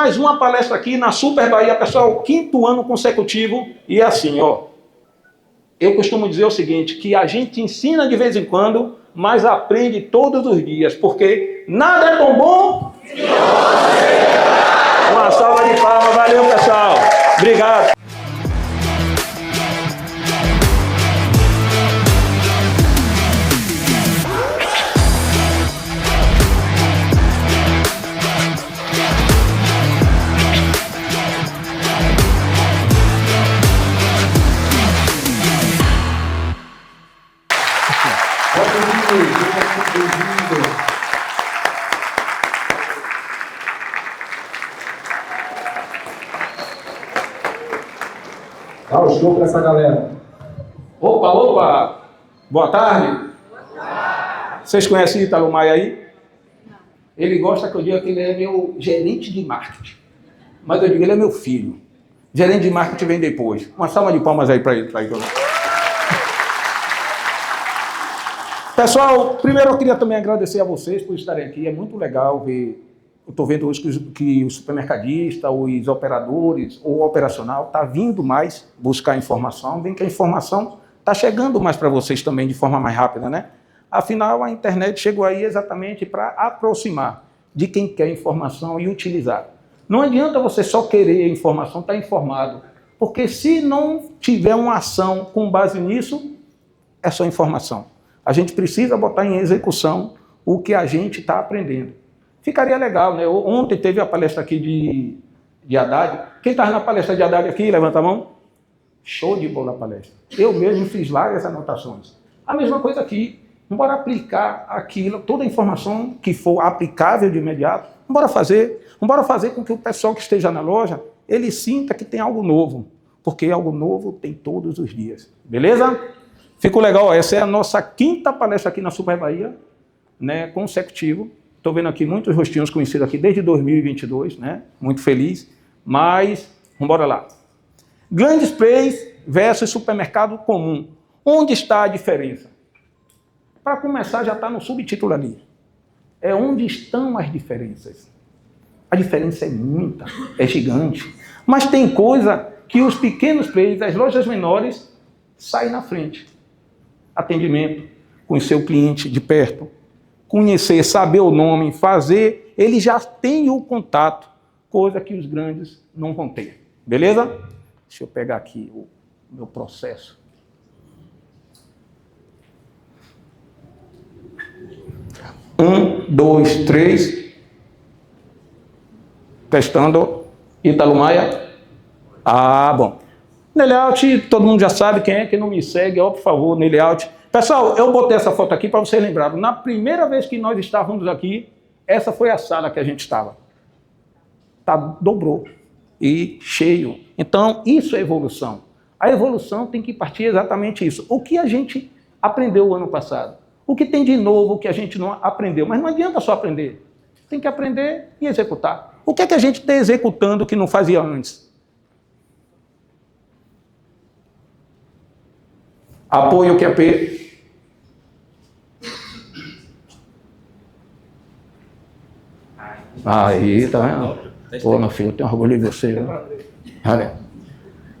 mais uma palestra aqui na Super Bahia, pessoal, 5º ano consecutivo. E é assim, ó, eu costumo dizer o seguinte, que a gente ensina de vez em quando, mas aprende todos os dias, porque nada é tão bom. Uma salva de palmas, valeu, pessoal. Obrigado. Dá o show para essa galera. Opa, opa! Boa tarde. Boa tarde. Vocês conhecem Ítalo Maia aí? Ele gosta que eu diga que ele é meu gerente de marketing. Mas eu digo, ele é meu filho. Gerente de marketing vem depois. Uma salva de palmas aí para ele. Pessoal, primeiro eu queria também agradecer a vocês por estarem aqui. É muito legal ver. Eu estou vendo hoje que o supermercadista, os operadores, o operacional está vindo mais buscar informação, vem que a informação está chegando mais para vocês também de forma mais rápida, né? Afinal, a internet chegou aí exatamente para aproximar de quem quer informação e utilizar. Não adianta você só querer informação, estar informado, porque se não tiver uma ação com base nisso, é só informação. A gente precisa botar em execução o que a gente está aprendendo. Ficaria legal, né? Ontem teve a palestra aqui de Haddad. Quem estava na palestra de Haddad aqui, levanta a mão. Show de bola a palestra. Eu mesmo fiz várias anotações. A mesma coisa aqui. Bora aplicar aquilo, toda a informação que for aplicável de imediato. Bora fazer com que o pessoal que esteja na loja, ele sinta que tem algo novo. Porque algo novo tem todos os dias. Beleza? Ficou legal. Essa é a nossa 5ª palestra aqui na Super Bahia, né? Consecutivo. Estou vendo aqui muitos rostinhos conhecidos aqui desde 2022, né? Muito feliz. Mas, vamos lá. Grandes Sprays versus supermercado comum. Onde está a diferença? Para começar, já está no subtítulo ali. É onde estão as diferenças. A diferença é muita, é gigante. Mas tem coisa que os pequenos players, as lojas menores, saem na frente. Atendimento, conhecer o cliente de perto, conhecer, saber o nome, fazer, ele já tem o contato, coisa que os grandes não vão ter. Beleza? Deixa eu pegar aqui o meu processo. Um, dois, três. Testando. Ítalo Maia. Ah, bom. Neleaut, todo mundo já sabe quem é, que não me segue, ó, por favor, Neleaut. Pessoal, eu botei essa foto aqui para vocês lembrarem. Na primeira vez que nós estávamos aqui, essa foi a sala que a gente estava. Dobrou. E cheio. Então, isso é evolução. A evolução tem que partir exatamente isso. O que a gente aprendeu o ano passado? O que tem de novo que a gente não aprendeu? Mas não adianta só aprender. Tem que aprender e executar. O que é que a gente está executando que não fazia antes? Apoio QAP. Aí, tá vendo? Pô, meu filho, eu tenho orgulho de você. Né? Olha.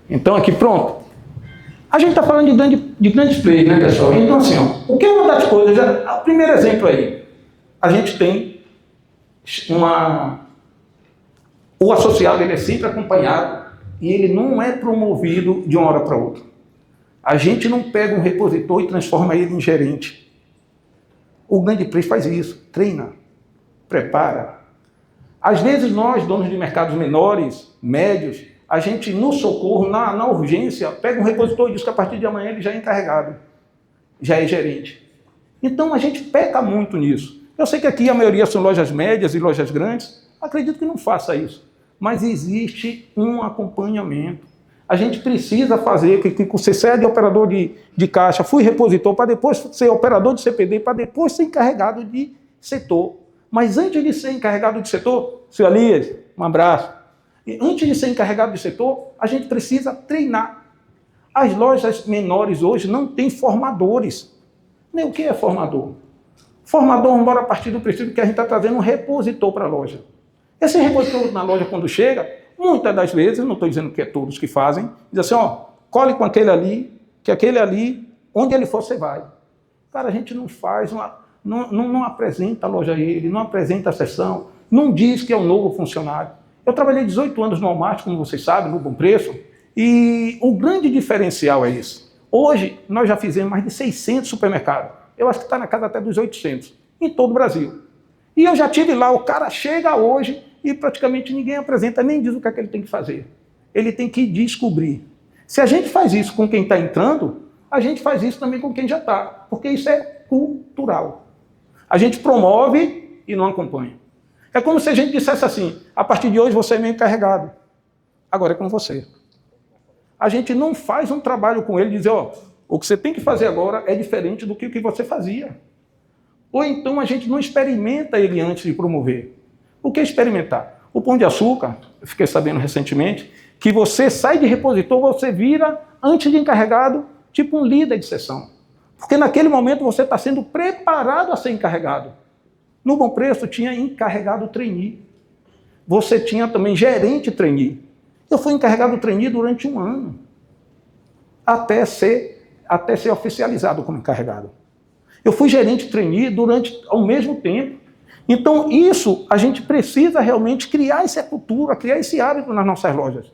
Então, aqui, pronto. A gente está falando de grandes players, né, pessoal? Então, assim, ó, o que é uma das coisas? O primeiro exemplo aí. A gente tem o associado, ele é sempre acompanhado e ele não é promovido de uma hora para outra. A gente não pega um repositor e transforma ele em gerente. O grande player faz isso. Treina. Prepara. Às vezes nós, donos de mercados menores, médios, a gente no socorro, na urgência, pega um repositor e diz que a partir de amanhã ele já é encarregado, já é gerente. Então a gente peca muito nisso. Eu sei que aqui a maioria são lojas médias e lojas grandes, acredito que não faça isso. Mas existe um acompanhamento. A gente precisa fazer que você seja de operador de caixa, fui repositor, para depois ser operador de CPD, para depois ser encarregado de setor. Mas antes de ser encarregado de setor, seu Elias, um abraço. E antes de ser encarregado de setor, a gente precisa treinar. As lojas menores hoje não têm formadores. Nem o que é formador? Formador, embora a partir do princípio que a gente está trazendo um repositor para a loja. Esse repositor na loja, quando chega, muitas das vezes, não estou dizendo que é todos que fazem, diz assim, ó, cole com aquele ali, que aquele ali, onde ele for, você vai. Cara, a gente não faz, não apresenta a loja a ele, não apresenta a seção, não diz que é um novo funcionário. Eu trabalhei 18 anos no Walmart, como vocês sabem, no Bom Preço, e o grande diferencial é esse. Hoje, nós já fizemos mais de 600 supermercados. Eu acho que está na casa até dos 800, em todo o Brasil. E eu já tive lá, o cara chega hoje e praticamente ninguém apresenta, nem diz o que é que ele tem que fazer. Ele tem que descobrir. Se a gente faz isso com quem está entrando, a gente faz isso também com quem já está, porque isso é cultural. A gente promove e não acompanha. É como se a gente dissesse assim, a partir de hoje você é meu encarregado, agora é com você. A gente não faz um trabalho com ele, dizer, ó, o que você tem que fazer agora é diferente do que o que você fazia. Ou então a gente não experimenta ele antes de promover. O que é experimentar? O Pão de Açúcar, eu fiquei sabendo recentemente, que você sai de repositor, você vira, antes de encarregado, tipo um líder de seção. Porque naquele momento você está sendo preparado a ser encarregado. No Bom Preço tinha encarregado trainee. Você tinha também gerente trainee. Eu fui encarregado trainee durante 1 ano. Até ser oficializado como encarregado. Eu fui gerente trainee ao mesmo tempo. Então, isso, a gente precisa realmente criar essa cultura, criar esse hábito nas nossas lojas.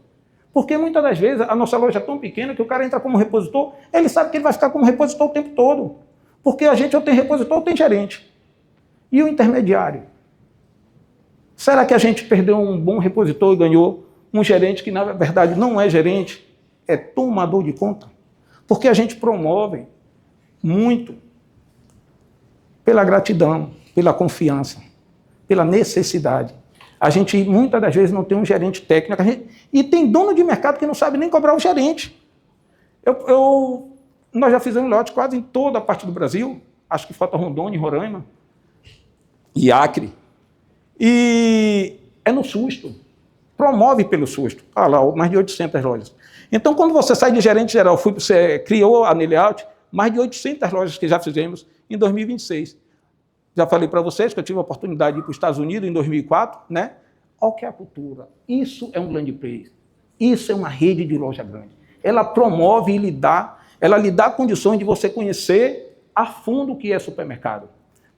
Porque muitas das vezes a nossa loja é tão pequena que o cara entra como repositor, ele sabe que ele vai ficar como repositor o tempo todo. Porque a gente ou tem repositor ou tem gerente. E o intermediário? Será que a gente perdeu um bom repositor e ganhou um gerente que, na verdade, não é gerente, é tomador de conta? Porque a gente promove muito pela gratidão, pela confiança, pela necessidade. A gente, muitas das vezes, não tem um gerente técnico. E tem dono de mercado que não sabe nem cobrar o gerente. Nós já fizemos lote quase em toda a parte do Brasil. Acho que falta Rondônia, Roraima e Acre. E é no susto. Promove pelo susto. Ah, lá, mais de 800 lojas. Então, quando você sai de gerente geral, você criou a Neleaut, mais de 800 lojas que já fizemos em 2026. Já falei para vocês que eu tive a oportunidade de ir para os Estados Unidos em 2004, né? Olha o que é a cultura. Isso é um grande player. Isso é uma rede de loja grande. Ela promove e lhe dá condições de você conhecer a fundo o que é supermercado.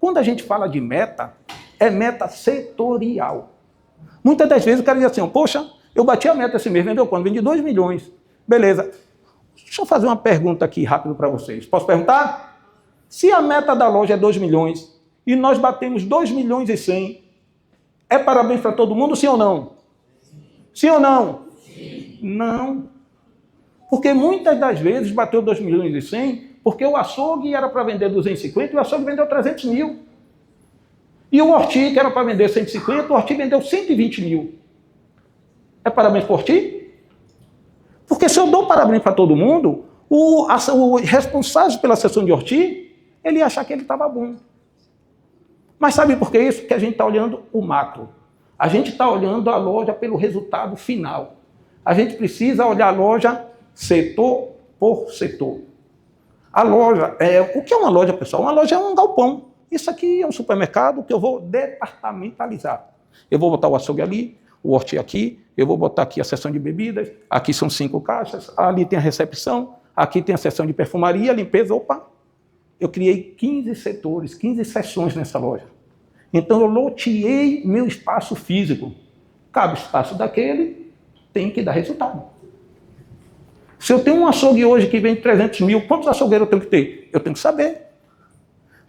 Quando a gente fala de meta, é meta setorial. Muitas das vezes o cara diz assim, poxa, eu bati a meta esse mês, vendeu quanto? Vendi 2 milhões. Beleza. Deixa eu fazer uma pergunta aqui rápido para vocês. Posso perguntar? Se a meta da loja é 2 milhões e nós batemos 2 milhões e 100, é parabéns para todo mundo, sim ou não? Sim ou não? Sim. Não. Porque muitas das vezes bateu 2 milhões e 100 porque o açougue era para vender 250 e o açougue vendeu 300 mil. E o Horti, que era para vender 150, o Horti vendeu 120 mil. É parabéns para o Horti? Porque se eu dou parabéns para todo mundo, o responsável pela seção de Horti, ele ia achar que ele estava bom. Mas sabe por que isso? Porque a gente está olhando o macro. A gente está olhando a loja pelo resultado final. A gente precisa olhar a loja setor por setor. A loja, o que é uma loja, pessoal? Uma loja é um galpão. Isso aqui é um supermercado que eu vou departamentalizar. Eu vou botar o açougue ali, o Horti aqui, eu vou botar aqui a seção de bebidas, aqui são 5 caixas, ali tem a recepção, aqui tem a seção de perfumaria, limpeza, opa. Eu criei 15 setores, 15 seções nessa loja. Então eu loteei meu espaço físico. Cada espaço daquele tem que dar resultado. Se eu tenho um açougue hoje que vende 300 mil, quantos açougueiros eu tenho que ter? Eu tenho que saber.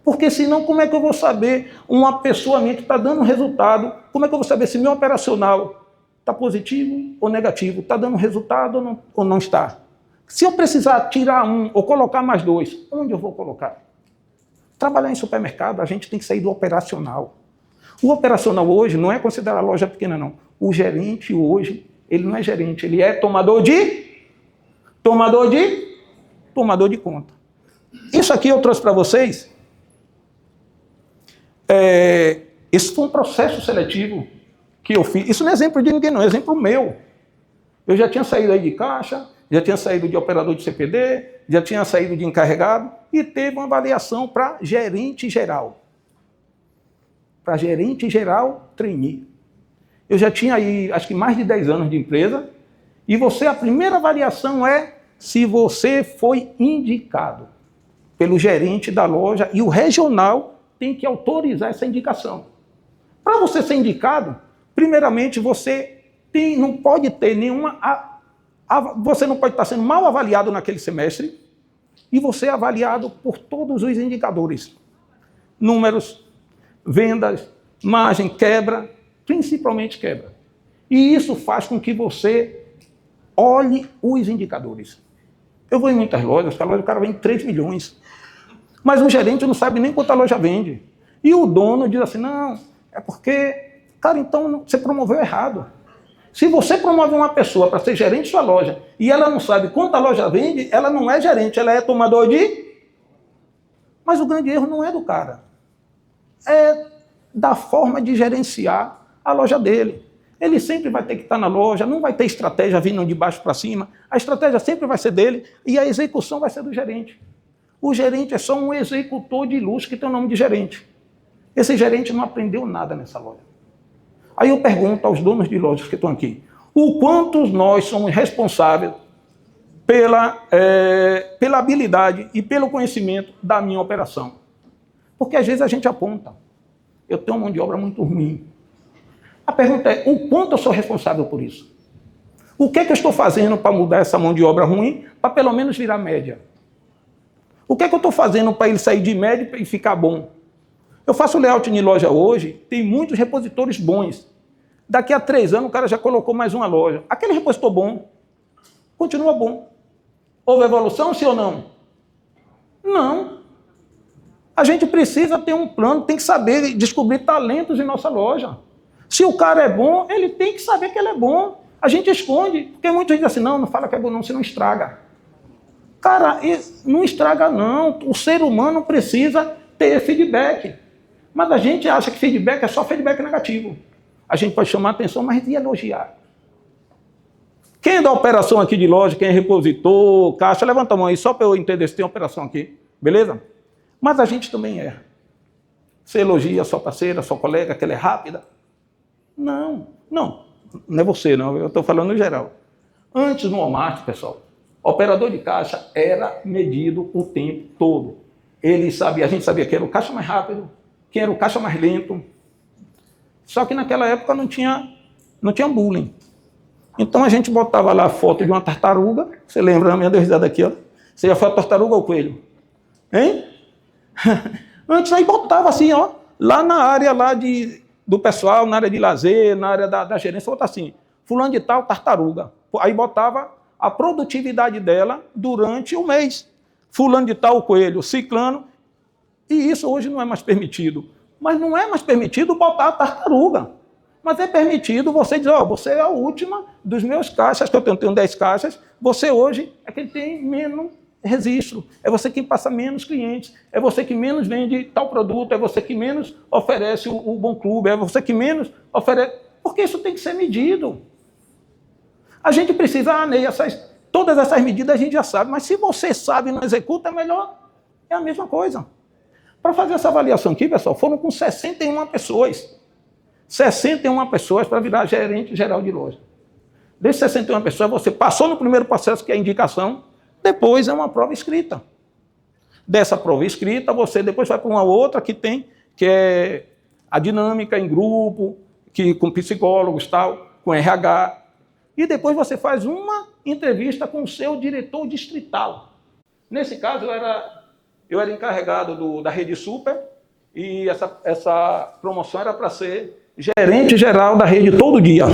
Porque senão, como é que eu vou saber uma pessoa minha que está dando resultado? Como é que eu vou saber se meu operacional está positivo ou negativo? Está dando resultado ou não está? Se eu precisar tirar um ou colocar mais 2, onde eu vou colocar? Trabalhar em supermercado, a gente tem que sair do operacional. O operacional hoje não é considerar loja pequena, não. O gerente hoje, ele não é gerente, ele é tomador de conta. Isso aqui eu trouxe para vocês. Esse foi um processo seletivo que eu fiz. Isso não é exemplo de ninguém, não, é exemplo meu. Eu já tinha saído aí de caixa, já tinha saído de operador de CPD, já tinha saído de encarregado e teve uma avaliação para gerente geral. Para gerente geral, trainee. Eu já tinha aí, acho que mais de 10 anos de empresa, e a primeira avaliação é se você foi indicado pelo gerente da loja, e o regional tem que autorizar essa indicação. Para você ser indicado, primeiramente você não pode ter nenhuma... Você não pode estar sendo mal avaliado naquele semestre, e você é avaliado por todos os indicadores. Números, vendas, margem, quebra, principalmente quebra. E isso faz com que você olhe os indicadores. Eu vou em muitas lojas, o cara vende 3 milhões. Mas o gerente não sabe nem quanto a loja vende. E o dono diz assim, não, é porque, cara, então você promoveu errado. Se você promove uma pessoa para ser gerente de sua loja e ela não sabe quanto a loja vende, ela não é gerente, ela é tomador de... Mas o grande erro não é do cara. É da forma de gerenciar a loja dele. Ele sempre vai ter que estar na loja, não vai ter estratégia vindo de baixo para cima. A estratégia sempre vai ser dele e a execução vai ser do gerente. O gerente é só um executor de luxo que tem o nome de gerente. Esse gerente não aprendeu nada nessa loja. Aí eu pergunto aos donos de lojas que estão aqui, o quanto nós somos responsáveis pela habilidade e pelo conhecimento da minha operação? Porque às vezes a gente aponta, eu tenho uma mão de obra muito ruim. A pergunta é, o quanto eu sou responsável por isso? O que é que eu estou fazendo para mudar essa mão de obra ruim, para pelo menos virar média? O que é que eu estou fazendo para ele sair de média e ficar bom? Eu faço layout de loja hoje, tem muitos repositores bons. Daqui a 3 anos o cara já colocou mais uma loja. Aquele repositor bom, continua bom. Houve evolução, sim ou não? Não. A gente precisa ter um plano, tem que saber descobrir talentos em nossa loja. Se o cara é bom, ele tem que saber que ele é bom. A gente esconde, porque muita gente diz assim, não fala que é bom não, senão estraga. Cara, não estraga não. O ser humano precisa ter feedback. Mas a gente acha que feedback é só feedback negativo. A gente pode chamar a atenção, mas e elogiar? Quem é da operação aqui de loja, quem é repositor, caixa, levanta a mão aí, só para eu entender se tem operação aqui, beleza? Mas a gente também erra. Você elogia a sua parceira, a sua colega, que ela é rápida? Não é você, não, eu estou falando no geral. Antes no Walmart, pessoal, operador de caixa era medido o tempo todo. A gente sabia quem era o caixa mais rápido, quem era o caixa mais lento. Só que naquela época não tinha bullying. Então a gente botava lá a foto de uma tartaruga. Você lembra, minha risada aqui, ó. Você já foi a tartaruga ou o coelho? Hein? Antes aí botava assim, ó, lá na área lá do pessoal, na área de lazer, na área da gerência, botava assim, fulano de tal, tartaruga. Aí botava a produtividade dela durante o mês. Fulano de tal, coelho, ciclano. E isso hoje não é mais permitido. Mas não é mais permitido botar a tartaruga. Mas é permitido você dizer, você é a última dos meus caixas, que eu tenho 10 caixas, você hoje é quem tem menos registro, é você quem passa menos clientes, é você que menos vende tal produto, é você que menos oferece o Bom Clube, é você que menos oferece... Porque isso tem que ser medido. A gente precisa, Ney, todas essas medidas a gente já sabe, mas se você sabe e não executa, é melhor, é a mesma coisa. Para fazer essa avaliação aqui, pessoal, foram com 61 pessoas. 61 pessoas para virar gerente geral de loja. Desses 61 pessoas, você passou no primeiro processo, que é a indicação, depois é uma prova escrita. Dessa prova escrita, você depois vai para uma outra que é a dinâmica em grupo, com psicólogos, tal, com RH. E depois você faz uma entrevista com o seu diretor distrital. Nesse caso, eu era encarregado da Rede Super e essa promoção era para ser gerente geral da rede todo dia.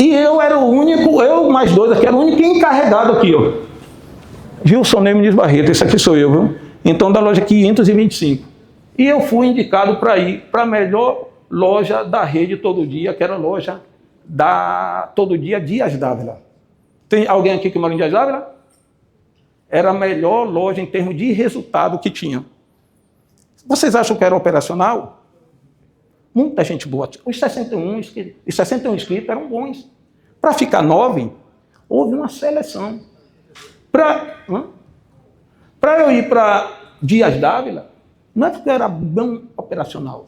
E eu era o único, eu mais 2 aqui, era o único encarregado aqui, ó. Gilson Nemes Barreto, esse aqui sou eu, viu? Então, da loja 525. E eu fui indicado para ir para a melhor loja da rede todo dia, que era a loja da Todo Dia Dias Dávila. Tem alguém aqui que mora em Dias Dávila? Era a melhor loja em termos de resultado que tinha. Vocês acham que era operacional? Muita gente boa. Os 61 inscritos eram bons. Para ficar 9, houve uma seleção. Para eu ir para Dias Dávila, não é porque eu era bom operacional.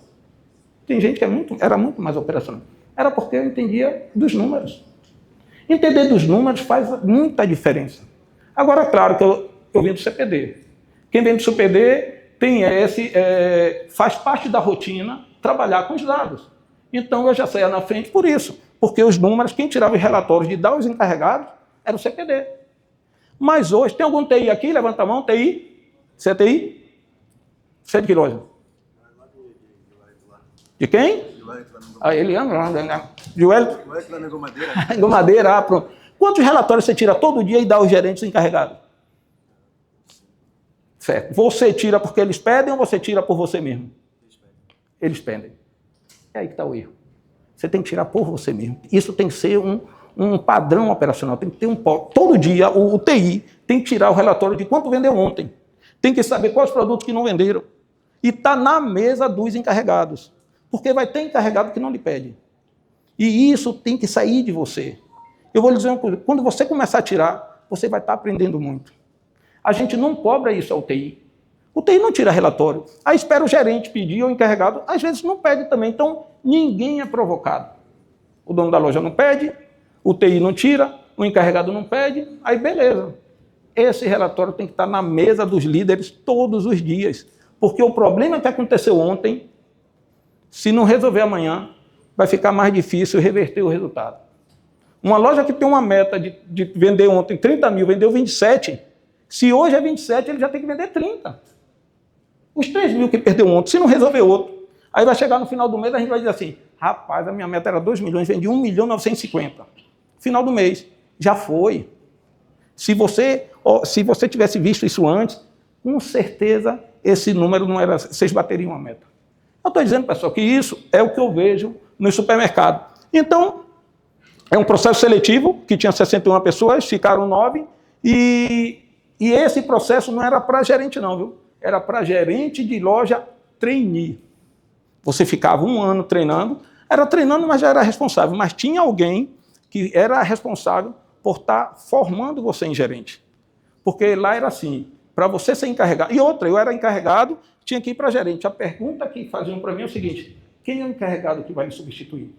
Tem gente que era muito mais operacional. Era porque eu entendia dos números. Entender dos números faz muita diferença. Agora, claro que eu vim do CPD. Quem vem do CPD faz parte da rotina trabalhar com os dados. Então, eu já saía na frente por isso. Porque os números, quem tirava os relatórios de dar aos encarregados, era o CPD. Mas hoje, tem algum TI aqui? Levanta a mão, TI? Você é TI? Você é de que loja? De quem? Ah, ele anda. Joel? Gomadeira, pronto. Quantos relatórios você tira todo dia e dá aos gerentes encarregados? Certo. Você tira porque eles pedem ou você tira por você mesmo? Eles pedem. É aí que está o erro. Você tem que tirar por você mesmo. Isso tem que ser um padrão operacional. Tem que ter todo dia o TI tem que tirar o relatório de quanto vendeu ontem. Tem que saber quais produtos que não venderam. E está na mesa dos encarregados. Porque vai ter encarregado que não lhe pede. E isso tem que sair de você. Eu vou lhe dizer uma coisa. Quando você começar a tirar, você vai estar aprendendo muito. A gente não cobra isso ao TI. O TI não tira relatório. Aí espera o gerente pedir ou o encarregado. Às vezes não pede também. Então, ninguém é provocado. O dono da loja não pede, o TI não tira, o encarregado não pede. Aí, beleza. Esse relatório tem que estar na mesa dos líderes todos os dias. Porque o problema que aconteceu ontem, se não resolver amanhã, vai ficar mais difícil reverter o resultado. Uma loja que tem uma meta de vender ontem 30 mil, vendeu 27. Se hoje é 27, ele já tem que vender 30. Os 3 mil que perdeu ontem, se não resolver outro, aí vai chegar no final do mês, a gente vai dizer assim, rapaz, a minha meta era 2 milhões, vendi 1.950.000. Final do mês, já foi. Se você tivesse visto isso antes, com certeza esse número não era, vocês bateriam a meta. Eu estou dizendo, pessoal, que isso é o que eu vejo no supermercado. Então, é um processo seletivo, que tinha 61 pessoas, ficaram 9, e esse processo não era para gerente não, viu? Era para gerente de loja trainee. Você ficava 1 ano treinando, era treinando, mas já era responsável, mas tinha alguém que era responsável por estar formando você em gerente. Porque lá era assim, para você ser encarregado, e outra, eu era encarregado, tinha que ir para gerente. A pergunta que faziam para mim é o seguinte, quem é o encarregado que vai me substituir?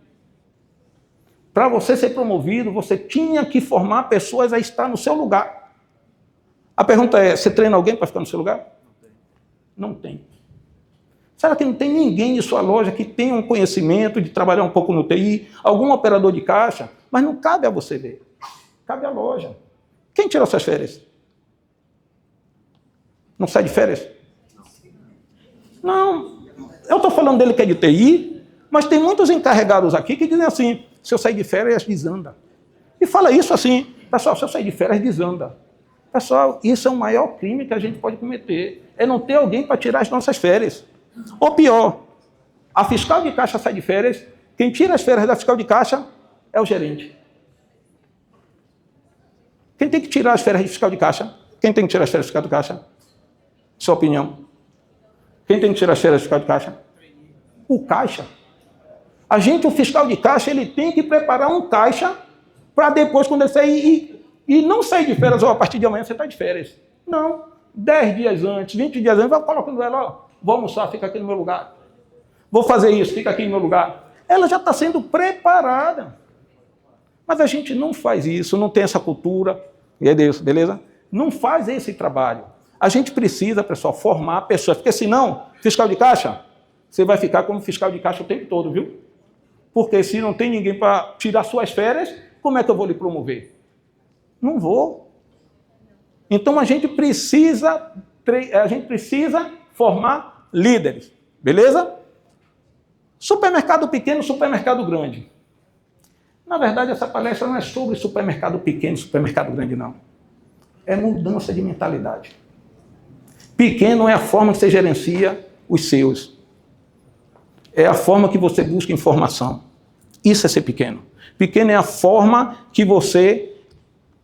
Para você ser promovido, você tinha que formar pessoas a estar no seu lugar. A pergunta é, você treina alguém para ficar no seu lugar? Não tem. Será que não tem ninguém em sua loja que tenha um conhecimento de trabalhar um pouco no TI, algum operador de caixa? Mas não cabe a você ver. Cabe à loja. Quem tirou suas férias? Não sai de férias? Não. Eu estou falando dele que é de TI, mas tem muitos encarregados aqui que dizem assim, se eu sair de férias, desanda. E fala isso assim, pessoal, se eu sair de férias, desanda. Pessoal, isso é o maior crime que a gente pode cometer. É não ter alguém para tirar as nossas férias. Ou pior, a fiscal de caixa sai de férias, quem tira as férias da fiscal de caixa é o gerente. Quem tem que tirar as férias de fiscal de caixa? Quem tem que tirar as férias de fiscal de caixa? Sua opinião. Quem tem que tirar as férias de fiscal de caixa? O caixa. O fiscal de caixa, ele tem que preparar um caixa para depois, quando ele sair, e não sair de férias, ou a partir de amanhã você está de férias. Não. 10 dias antes, 20 dias antes, vai colocando ela, ó, vou almoçar, fica aqui no meu lugar. Vou fazer isso, fica aqui no meu lugar. Ela já está sendo preparada. Mas a gente não faz isso, não tem essa cultura. E é Deus, beleza? Não faz esse trabalho. A gente precisa, pessoal, formar pessoas, porque senão, fiscal de caixa, você vai ficar como fiscal de caixa o tempo todo, viu? Porque se não tem ninguém para tirar suas férias, como é que eu vou lhe promover? Não vou. Então a gente precisa formar líderes, beleza? Supermercado pequeno, supermercado grande. Na verdade, essa palestra não é sobre supermercado pequeno, supermercado grande, não. É mudança de mentalidade. Pequeno é a forma que você gerencia os seus. É a forma que você busca informação. Isso é ser pequeno. Pequeno é a forma que você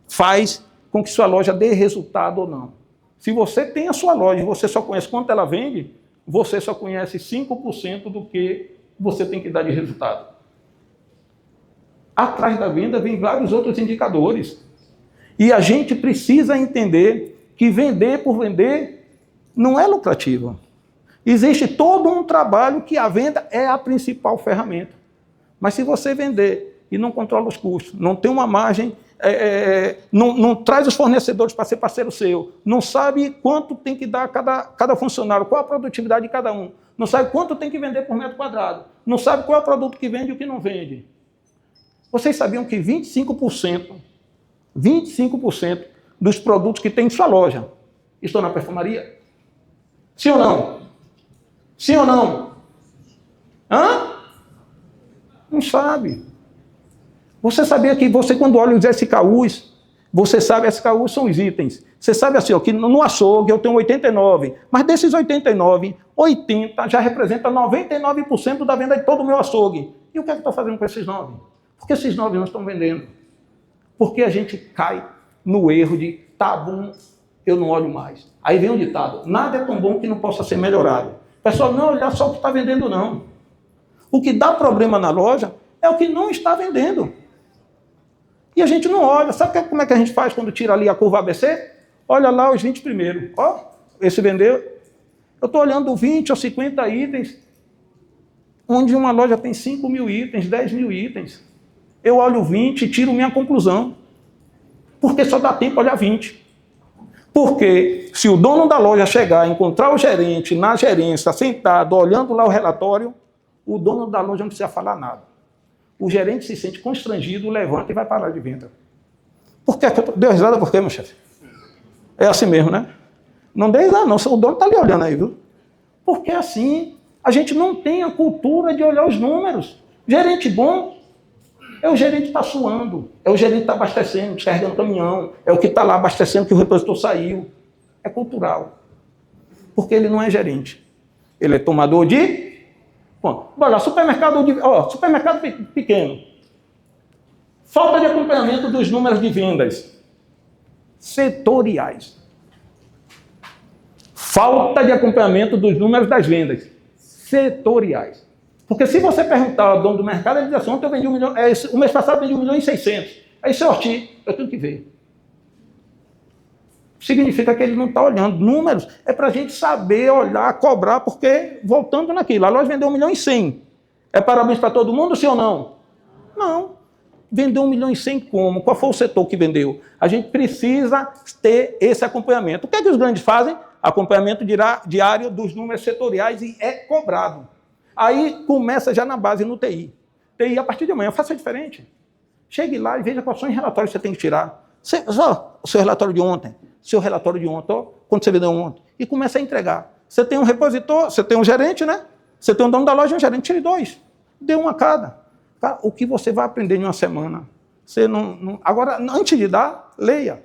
faz com que sua loja dê resultado ou não. Se você tem a sua loja e você só conhece quanto ela vende, você só conhece 5% do que você tem que dar de resultado. Atrás da venda vem vários outros indicadores. E a gente precisa entender que vender por vender não é lucrativo. Existe todo um trabalho que a venda é a principal ferramenta. Mas se você vender e não controla os custos, não tem uma margem, não traz os fornecedores para ser parceiro seu, não sabe quanto tem que dar cada funcionário, qual a produtividade de cada um, não sabe quanto tem que vender por metro quadrado, não sabe qual é o produto que vende e o que não vende. Vocês sabiam que 25% dos produtos que tem em sua loja estão na perfumaria? Sim ou não? Sim ou não? Hã? Não sabe. Você sabia que você, quando olha os SKUs, você sabe, SKUs são os itens. Você sabe assim, ó, que no açougue eu tenho 89, mas desses 89, 80 já representa 99% da venda de todo o meu açougue. E o que é que eu estou fazendo com esses 9? Porque esses 9 não estão vendendo. Porque a gente cai no erro de, tá bom, eu não olho mais. Aí vem um ditado, nada é tão bom que não possa ser melhorado. Pessoal, não olhar só o que está vendendo, não. O que dá problema na loja é o que não está vendendo. E a gente não olha. Sabe como é que a gente faz quando tira ali a curva ABC? Olha lá os 20 primeiros. Ó, esse vendeu. Eu estou olhando 20 ou 50 itens, onde uma loja tem 5 mil itens, 10 mil itens. Eu olho 20 e tiro minha conclusão. Porque só dá tempo olhar 20. Porque se o dono da loja chegar e encontrar o gerente na gerência, sentado, olhando lá o relatório, o dono da loja não precisa falar nada. O gerente se sente constrangido, levanta e vai parar de venda. Por que? Deu risada por quê, meu chefe? É assim mesmo, né? Não dê risada não, o dono está ali olhando aí, viu? Porque assim, a gente não tem a cultura de olhar os números. Gerente bom é o gerente que está suando, é o gerente que está abastecendo, descarregando o caminhão, é o que está lá abastecendo que o repositor saiu. É cultural. Porque ele não é gerente. Ele é tomador de... Bom, olha lá, supermercado pequeno. Falta de acompanhamento dos números de vendas setoriais. Falta de acompanhamento dos números das vendas setoriais. Porque se você perguntar ao dono do mercado, ele diz assim, ontem eu vendi 1 milhão, o mês passado eu vendi 1 milhão e 600. Aí, seu Orti, eu tenho que ver. Significa que ele não está olhando. Números é para a gente saber olhar, cobrar, porque, voltando naquilo, a loja vendeu 1 milhão e 100. É parabéns para todo mundo, sim ou não? Não. Vendeu 1 milhão e 100 como? Qual foi o setor que vendeu? A gente precisa ter esse acompanhamento. O que é que os grandes fazem? Acompanhamento diário dos números setoriais e é cobrado. Aí começa já na base no TI. TI, a partir de amanhã, faça diferente. Chegue lá e veja quais são os relatórios que você tem que tirar. Só o seu relatório de ontem, ó, quando você vendeu ontem, e começa a entregar. Você tem um repositor, você tem um gerente, né? Você tem um dono da loja e um gerente, tire 2. Dê um a cada. Tá? O que você vai aprender em uma semana? Você não... Agora, antes de dar, leia.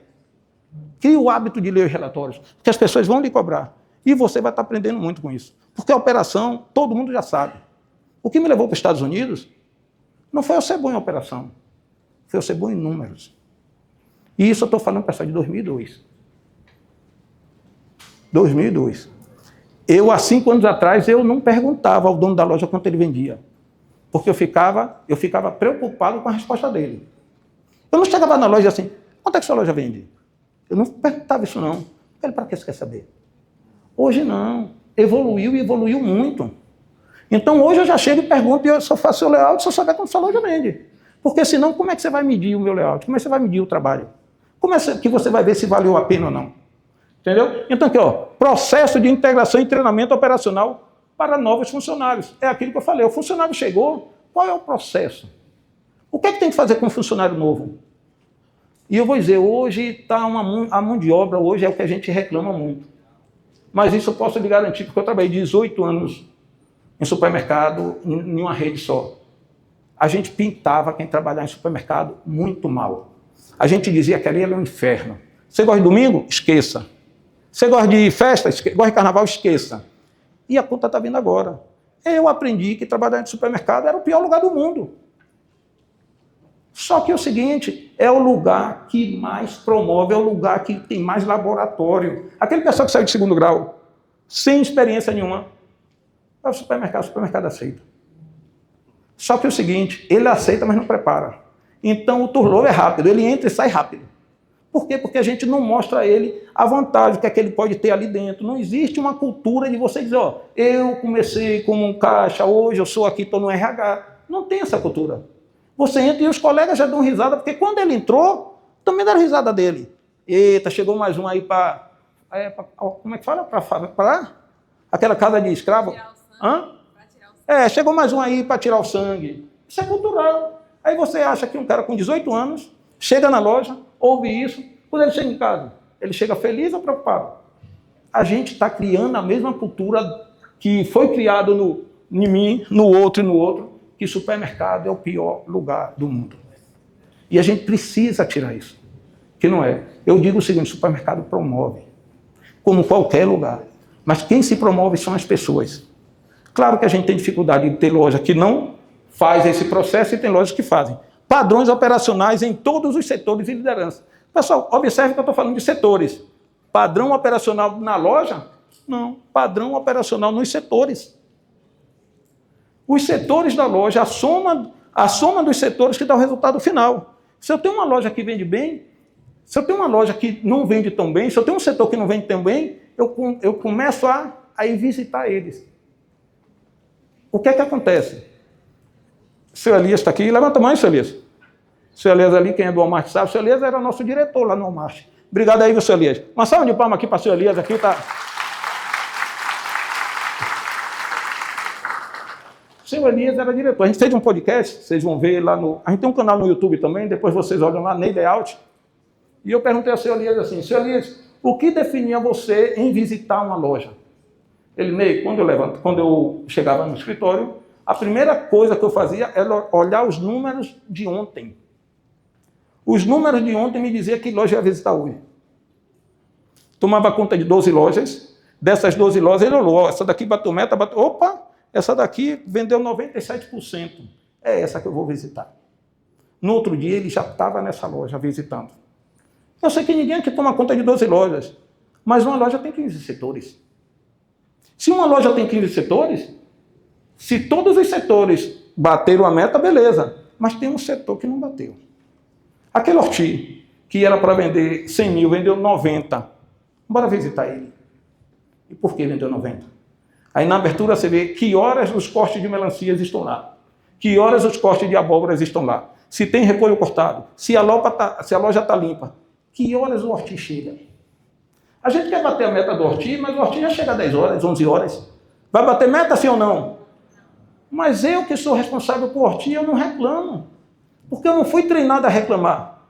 Crie o hábito de ler os relatórios, porque as pessoas vão lhe cobrar. E você vai estar aprendendo muito com isso. Porque a operação, todo mundo já sabe. O que me levou para os Estados Unidos não foi eu ser bom em operação, foi eu ser bom em números. E isso eu estou falando, pessoal, de 2002. 2002. Eu, há 5 anos atrás, eu não perguntava ao dono da loja quanto ele vendia. Porque eu ficava preocupado com a resposta dele. Eu não chegava na loja assim, quanto é que sua loja vende? Eu não perguntava isso, não. Ele, para que você quer saber? Hoje não. Evoluiu e evoluiu muito. Então, hoje eu já chego e pergunto, e eu só faço o layout se eu souber quanto sua loja vende. Porque senão, como é que você vai medir o meu layout? Como é que você vai medir o trabalho? Como é que você vai ver se valeu a pena ou não? Entendeu? Então, aqui, ó, processo de integração e treinamento operacional para novos funcionários. É aquilo que eu falei. O funcionário chegou, qual é o processo? O que é que tem que fazer com um funcionário novo? E eu vou dizer, hoje está a mão de obra, hoje é o que a gente reclama muito. Mas isso eu posso lhe garantir, porque eu trabalhei 18 anos em supermercado, em uma rede só. A gente pintava quem trabalhava em supermercado muito mal. A gente dizia que ali era um inferno. Você gosta de domingo? Esqueça. Você gosta de festa? Gosta de carnaval? Esqueça. E a conta está vindo agora. Eu aprendi que trabalhar em supermercado era o pior lugar do mundo. Só que é o seguinte, é o lugar que mais promove, é o lugar que tem mais laboratório. Aquele pessoal que saiu de 2º grau, sem experiência nenhuma, vai ao supermercado, o supermercado aceita. Só que é o seguinte, ele aceita, mas não prepara. Então o turnover é rápido, ele entra e sai rápido. Por quê? Porque a gente não mostra a ele a vantagem que é que ele pode ter ali dentro. Não existe uma cultura de você dizer, ó, eu comecei como um caixa, hoje eu sou aqui, estou no RH. Não tem essa cultura. Você entra e os colegas já dão risada, porque quando ele entrou, também deram risada dele. Eita, chegou mais um aí para... como é que fala? Para aquela casa de escravo? Tirar o sangue. Hã? Chegou mais um aí para tirar o sangue. Isso é cultural. Aí você acha que um cara com 18 anos chega na loja, ouve isso, quando ele chega em casa, ele chega feliz ou preocupado? A gente está criando a mesma cultura que foi criada em mim, no outro, que supermercado é o pior lugar do mundo. E a gente precisa tirar isso. Que não é. Eu digo o seguinte, supermercado promove, como qualquer lugar. Mas quem se promove são as pessoas. Claro que a gente tem dificuldade de ter loja que não faz esse processo e tem lojas que fazem. Padrões operacionais em todos os setores de liderança. Pessoal, observe que eu estou falando de setores. Padrão operacional na loja? Não. Padrão operacional nos setores. Os setores da loja, a soma dos setores que dá o resultado final. Se eu tenho uma loja que vende bem, se eu tenho uma loja que não vende tão bem, se eu tenho um setor que não vende tão bem, eu começo a ir visitar eles. O que é que acontece? Seu Elias está aqui. Levanta a mão, seu Elias. Seu Elias ali, quem é do Walmart sabe, seu Elias era nosso diretor lá no Walmart. Obrigado aí, seu Elias. Uma salva de palmas aqui para o seu Elias. Aqui tá. Seu Elias era diretor. A gente fez um podcast, vocês vão ver lá no... A gente tem um canal no YouTube também, depois vocês olham lá, Ney Layout. E eu perguntei ao seu Elias assim, seu Elias, o que definia você em visitar uma loja? Ele, Ney, quando eu chegava no escritório, a primeira coisa que eu fazia era olhar os números de ontem. Os números de ontem me diziam que loja eu ia visitar hoje. Tomava conta de 12 lojas. Dessas 12 lojas, ele olhou, essa daqui bateu meta, opa, essa daqui vendeu 97%. É essa que eu vou visitar. No outro dia, ele já estava nessa loja visitando. Eu sei que ninguém aqui toma conta de 12 lojas, mas uma loja tem 15 setores. Se uma loja tem 15 setores, se todos os setores bateram a meta, beleza. Mas tem um setor que não bateu. Aquele horti, que era para vender 100 mil, vendeu 90. Bora visitar ele. E por que vendeu 90? Aí na abertura você vê que horas os cortes de melancias estão lá. Que horas os cortes de abóboras estão lá. Se tem repolho cortado. Se a loja está limpa. Que horas o horti chega? A gente quer bater a meta do horti, mas o horti já chega a 10 horas, 11 horas. Vai bater meta sim ou não? Mas eu que sou responsável por horti, eu não reclamo. Porque eu não fui treinado a reclamar.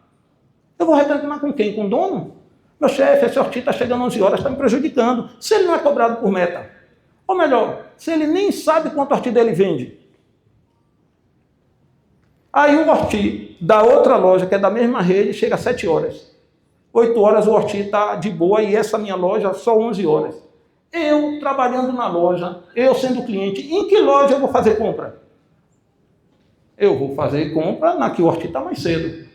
Eu vou reclamar com quem? Com o dono? Meu chefe, esse horti está chegando a 11 horas, está me prejudicando. Se ele não é cobrado por meta. Ou melhor, se ele nem sabe quanto horti dele vende. Aí o horti da outra loja, que é da mesma rede, chega a 7 horas. 8 horas o horti está de boa e essa minha loja só 11 horas. Eu trabalhando na loja, eu sendo cliente, em que loja eu vou fazer compra? Eu vou fazer compra na que o horti está mais cedo.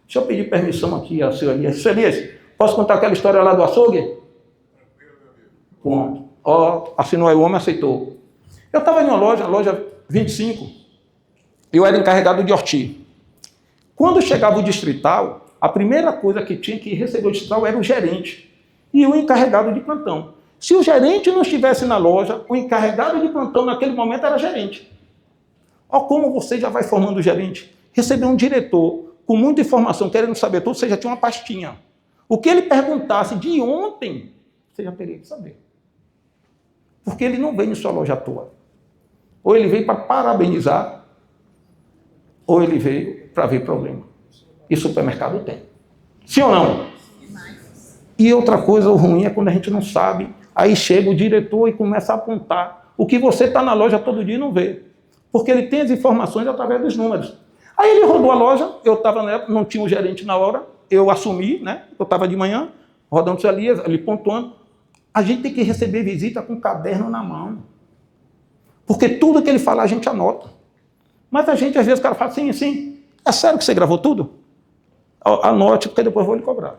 Deixa eu pedir permissão aqui ao seu Elias. Seu Elias, posso contar aquela história lá do açougue? Pronto. Assinou aí, o homem aceitou. Eu estava em uma loja 25, eu era encarregado de horti. Quando chegava o distrital, a primeira coisa que tinha que receber o distrital era o gerente e o encarregado de plantão. Se o gerente não estivesse na loja, o encarregado de plantão naquele momento era gerente. Olha como você já vai formando o gerente. Receber um diretor com muita informação, querendo saber tudo, você já tinha uma pastinha. O que ele perguntasse de ontem, você já teria que saber. Porque ele não veio em sua loja à toa. Ou ele veio para parabenizar, ou ele veio para ver problema. E supermercado tem. Sim ou não? E outra coisa ruim é quando a gente não sabe, aí chega o diretor e começa a apontar o que você está na loja todo dia e não vê. Porque ele tem as informações através dos números. Aí ele rodou a loja, eu estava na época, não tinha um gerente na hora, eu assumi, né? Eu estava de manhã, rodando o seu Elias, ele pontuando. A gente tem que receber visita com caderno na mão. Porque tudo que ele falar a gente anota. Mas a gente, às vezes, o cara fala assim, é sério que você gravou tudo? Anote, porque depois eu vou lhe cobrar.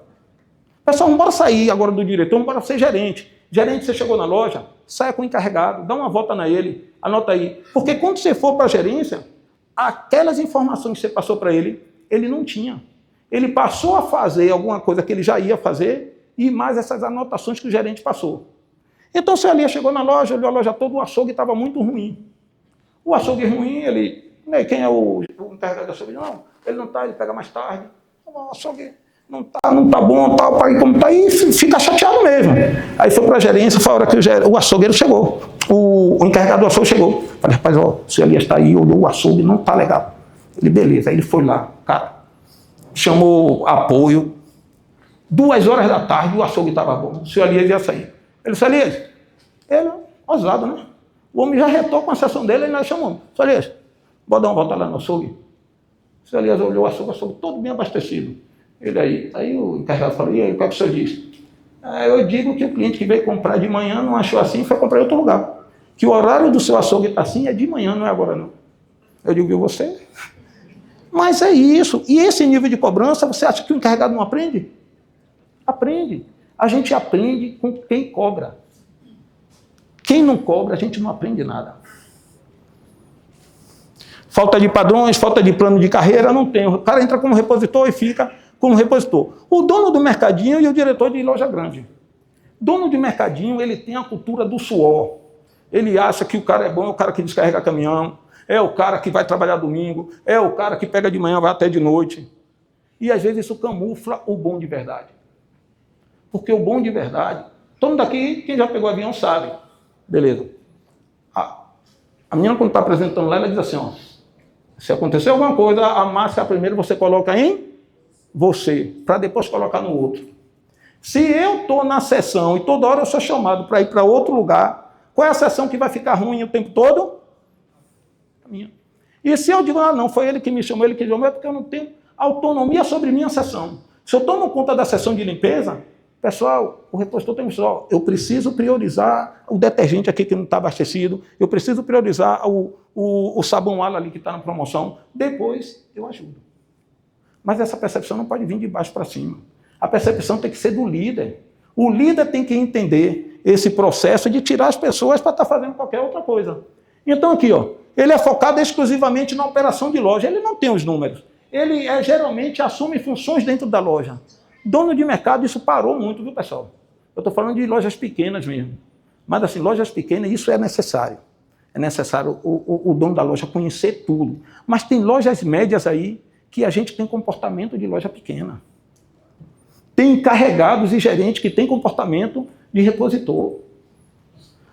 Pessoal, não bora sair agora do diretor, não bora ser gerente. Gerente, você chegou na loja, saia com o encarregado, dá uma volta nele, anota aí. Porque quando você for para a gerência, aquelas informações que você passou para ele, ele não tinha. Ele passou a fazer alguma coisa que ele já ia fazer e mais essas anotações que o gerente passou. Então, o seu Elias chegou na loja, olhou a loja toda, o açougue estava muito ruim. O açougue ruim, ele Quem é o encarregado do açougue? Não, ele não está, ele pega mais tarde. O açougue não tá bom, tal, para ir como está, e fica chateado mesmo. Aí foi para a gerência, foi a hora que o açougueiro chegou, o encarregado do açougue chegou. Falei, rapaz, ó, o senhor Elias está aí, olhou o açougue, não está legal. Ele, beleza, aí ele foi lá, cara, chamou apoio. 2 horas da tarde, o açougue estava bom, o senhor Elias ia sair. Ele, senhor Elias, ele, ousado, né? O homem já retou com a sessão dele, ele nós chamamos. Senhor Elias, bora dar uma volta lá no açougue. O senhor Elias olhou o açougue todo bem abastecido. Ele aí o encarregado falou, e aí, o que é que o senhor diz? Eu digo que o cliente que veio comprar de manhã não achou assim, foi comprar em outro lugar. Que o horário do seu açougue está assim, é de manhã, não é agora não. Eu digo, viu você? Mas é isso. E esse nível de cobrança, você acha que o encarregado não aprende? Aprende. A gente aprende com quem cobra. Quem não cobra, a gente não aprende nada. Falta de padrões, falta de plano de carreira, não tem. O cara entra como repositor e fica como repositor. O dono do mercadinho e o diretor de loja grande. Dono de mercadinho, ele tem a cultura do suor. Ele acha que o cara é bom, é o cara que descarrega caminhão, é o cara que vai trabalhar domingo, é o cara que pega de manhã, vai até de noite. E às vezes isso camufla o bom de verdade. Porque o bom de verdade, todo mundo aqui, quem já pegou avião sabe. Beleza. A menina quando está apresentando lá, ela diz assim, ó, se acontecer alguma coisa, a máscara primeiro você coloca em você, para depois colocar no outro. Se eu estou na sessão e toda hora eu sou chamado para ir para outro lugar, qual é a sessão que vai ficar ruim o tempo todo? A minha. E se eu digo, não, foi ele que me chamou, ele que me chamou, é porque eu não tenho autonomia sobre minha sessão. Se eu tomo conta da sessão de limpeza, pessoal, o repositor tem que dizer, eu preciso priorizar o detergente aqui que não está abastecido, eu preciso priorizar o sabão ala ali que está na promoção, depois eu ajudo. Mas essa percepção não pode vir de baixo para cima. A percepção tem que ser do líder. O líder tem que entender esse processo de tirar as pessoas para estar fazendo qualquer outra coisa. Então aqui, ó, ele é focado exclusivamente na operação de loja, ele não tem os números. Ele geralmente assume funções dentro da loja. Dono de mercado, isso parou muito, viu, pessoal? Eu estou falando de lojas pequenas mesmo. Mas, assim, lojas pequenas, isso é necessário. É necessário o dono da loja conhecer tudo. Mas tem lojas médias aí que a gente tem comportamento de loja pequena. Tem encarregados e gerentes que têm comportamento de repositor.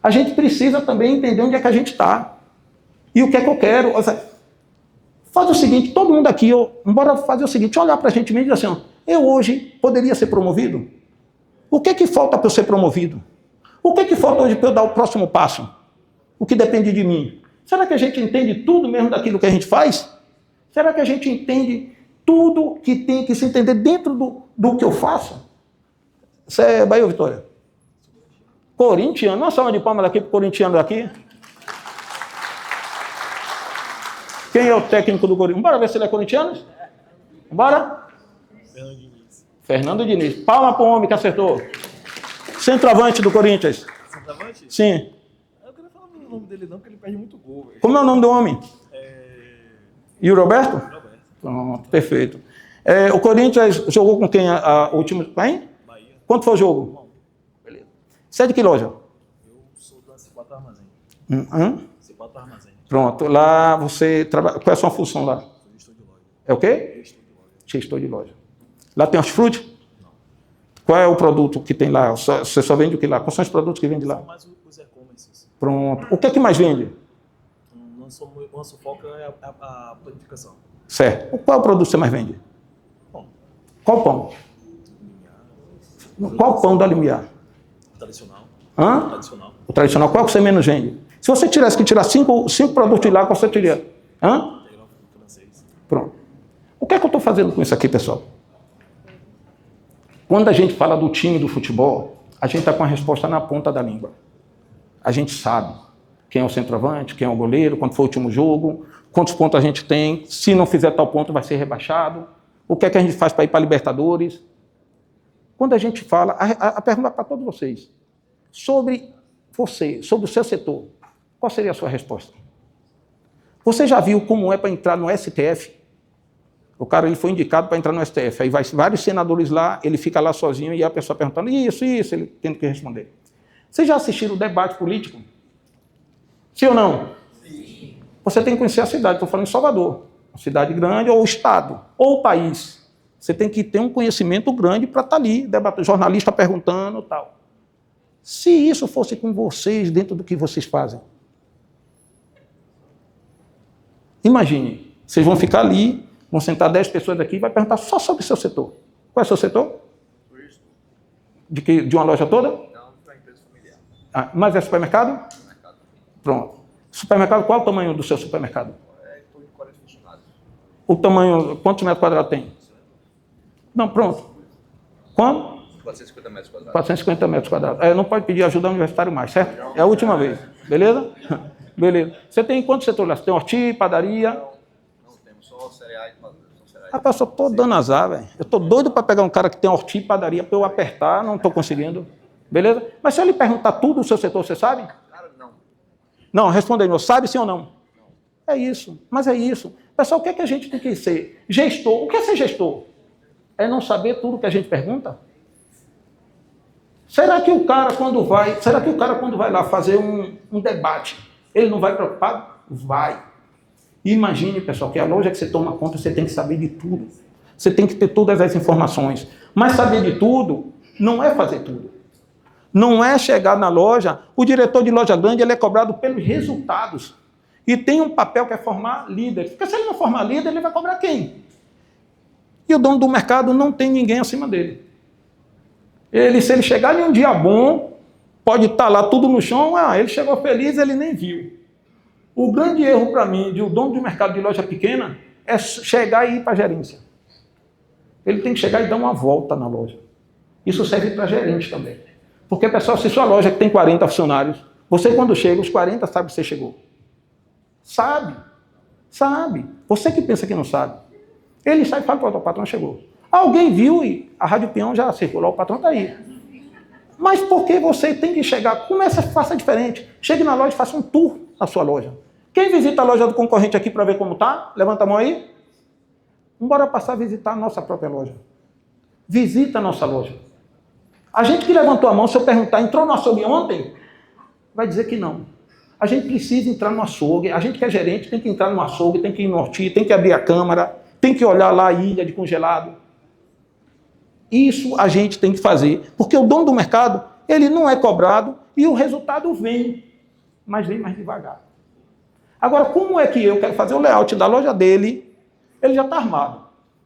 A gente precisa também entender onde é que a gente está. E o que é que eu quero. Faz o seguinte, todo mundo aqui, bora fazer o seguinte, olhar para a gente mesmo e dizer assim, eu hoje poderia ser promovido? O que é que falta para eu ser promovido? O que é que falta hoje para eu dar o próximo passo? O que depende de mim? Será que a gente entende tudo mesmo daquilo que a gente faz? Será que a gente entende tudo que tem que se entender dentro do que eu faço? Isso é Bahia ou Vitória? Corintiano, uma salva de palmas daqui para o corintiano daqui. Quem é o técnico do Corinthians? Bora ver se ele é corintiano? Bora? Fernando Diniz. Palma para o homem que acertou. Centroavante do Corinthians. Centroavante? Sim. Eu queria falar o nome dele não, porque ele perde muito gol. Véio. Como é o nome do homem? E o Roberto? Roberto. Pronto, perfeito. O Corinthians jogou com quem o último? Hein? Bahia. Quanto foi o jogo? Bom. Beleza. Você é de que loja? Eu sou da C4 Armazém. C4 Armazém. Pronto. Lá você trabalha. Qual é a sua função lá? Sou gestor de loja. É o quê? Gestor de loja. Gestor de loja. Lá tem hortifruti? Não. Qual é o produto que tem lá? Você só vende o que lá? Quais são os produtos que vende lá? São mais os e-commerces. Pronto. O que é que mais vende? Nosso foco é a planificação. Certo. Qual é o produto que você mais vende? Bom. Qual pão? Qual pão da Limiar? Tradicional. Hã? Tradicional. O tradicional. Qual que você menos vende? Se você tivesse que tirar cinco produtos de lá, qual você teria? Hã? Integral francês. Pronto. O que é que eu estou fazendo com isso aqui, pessoal? Quando a gente fala do time do futebol, a gente está com a resposta na ponta da língua. A gente sabe quem é o centroavante, quem é o goleiro, quando foi o último jogo, quantos pontos a gente tem, se não fizer tal ponto vai ser rebaixado, o que é que a gente faz para ir para a Libertadores. Quando a gente fala, a pergunta é para todos vocês, sobre você, sobre o seu setor, qual seria a sua resposta? Você já viu como é para entrar no STF? O cara ele foi indicado para entrar no STF, aí vai vários senadores lá, ele fica lá sozinho e a pessoa perguntando isso, ele tendo que responder. Vocês já assistiram o debate político? Sim ou não? Sim. Você tem que conhecer a cidade. Estou falando em Salvador. Uma cidade grande, ou o estado, ou o país. Você tem que ter um conhecimento grande para estar ali, debatendo, jornalista perguntando e tal. Se isso fosse com vocês, dentro do que vocês fazem. Imagine, vocês vão ficar ali, vão sentar 10 pessoas aqui e vai perguntar só sobre o seu setor. Qual é o seu setor? De uma loja toda? Não, para empresa familiar. Mas é supermercado? Supermercado. Pronto. Supermercado, qual é o tamanho do seu supermercado? É em torno de 40 funcionários. O tamanho, quantos metros quadrados tem? Não, pronto. Quanto? 450 metros quadrados. 450 metros quadrados. Não pode pedir ajuda ao universitário mais, certo? É a última vez. Beleza? Beleza. Você tem quantos setores lá? Você tem horti, padaria? Não temos, só cereais e padaria. Rapaz, eu estou dando azar, velho. Eu estou doido para pegar um cara que tem horti e padaria para eu apertar, não estou conseguindo. Beleza? Mas se eu lhe perguntar tudo do seu setor, você sabe? Cara, não. Não, responda aí, sabe sim ou não? É isso, mas é isso. Pessoal, o que é que a gente tem que ser? Gestor. O que é ser gestor? É não saber tudo que a gente pergunta? Será que o cara quando vai lá fazer um debate, ele não vai preocupado? Vai. Imagine, pessoal, que a loja que você toma conta, você tem que saber de tudo. Você tem que ter todas as informações. Mas saber de tudo não é fazer tudo. Não é chegar na loja, o diretor de loja grande ele é cobrado pelos resultados. E tem um papel que é formar líderes. Porque se ele não formar líder, ele vai cobrar quem? E o dono do mercado não tem ninguém acima dele. Se ele chegar em um dia bom, pode estar lá tudo no chão, ele chegou feliz, ele nem viu. O grande erro para mim de um dono de mercado de loja pequena é chegar e ir para a gerência. Ele tem que chegar e dar uma volta na loja. Isso serve para gerente também. Porque, pessoal, se sua loja que tem 40 funcionários, você quando chega, os 40 sabe que você chegou. Sabe. Você que pensa que não sabe. Ele sai e fala, o patrão chegou. Alguém viu e a Rádio Peão já circulou, o patrão está aí. Mas porque você tem que chegar, faça diferente. Chegue na loja e faça um tour na sua loja. Quem visita a loja do concorrente aqui para ver como está? Levanta a mão aí. Bora passar a visitar a nossa própria loja. Visita a nossa loja. A gente que levantou a mão, se eu perguntar, entrou no açougue ontem? Vai dizer que não. A gente precisa entrar no açougue. A gente que é gerente tem que entrar no açougue, tem que ir no horti, tem que abrir a câmara, tem que olhar lá a ilha de congelado. Isso a gente tem que fazer, porque o dono do mercado, ele não é cobrado e o resultado vem, mas vem mais devagar. Agora, como é que eu quero fazer o layout da loja dele, ele já está armado.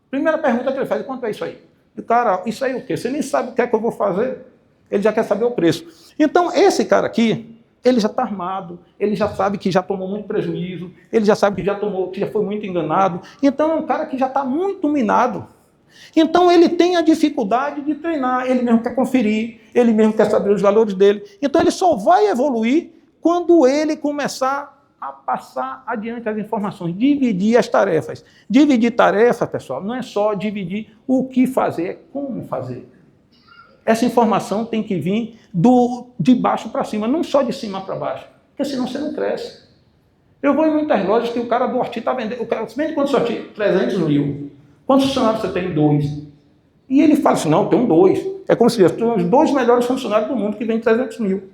Primeira pergunta que ele faz, quanto é isso aí? Cara, isso aí o quê? Você nem sabe o que é que eu vou fazer? Ele já quer saber o preço. Então, esse cara aqui, ele já está armado, ele já sabe que já tomou muito prejuízo, ele já sabe que já foi muito enganado. Então, é um cara que já está muito minado. Então ele tem a dificuldade de treinar, ele mesmo quer conferir, ele mesmo quer saber os valores dele. Então ele só vai evoluir quando ele começar a passar adiante as informações, dividir as tarefas. Dividir tarefa, pessoal, não é só dividir o que fazer, é como fazer. Essa informação tem que vir de baixo para cima, não só de cima para baixo, porque senão você não cresce. Eu vou em muitas lojas que o cara do horti está vendendo, o cara vende quantos horti? 300 mil. Quantos funcionários você tem? 2. E ele fala assim, não, eu tenho 2. É como se fosse os 2 melhores funcionários do mundo que vendem 300 mil.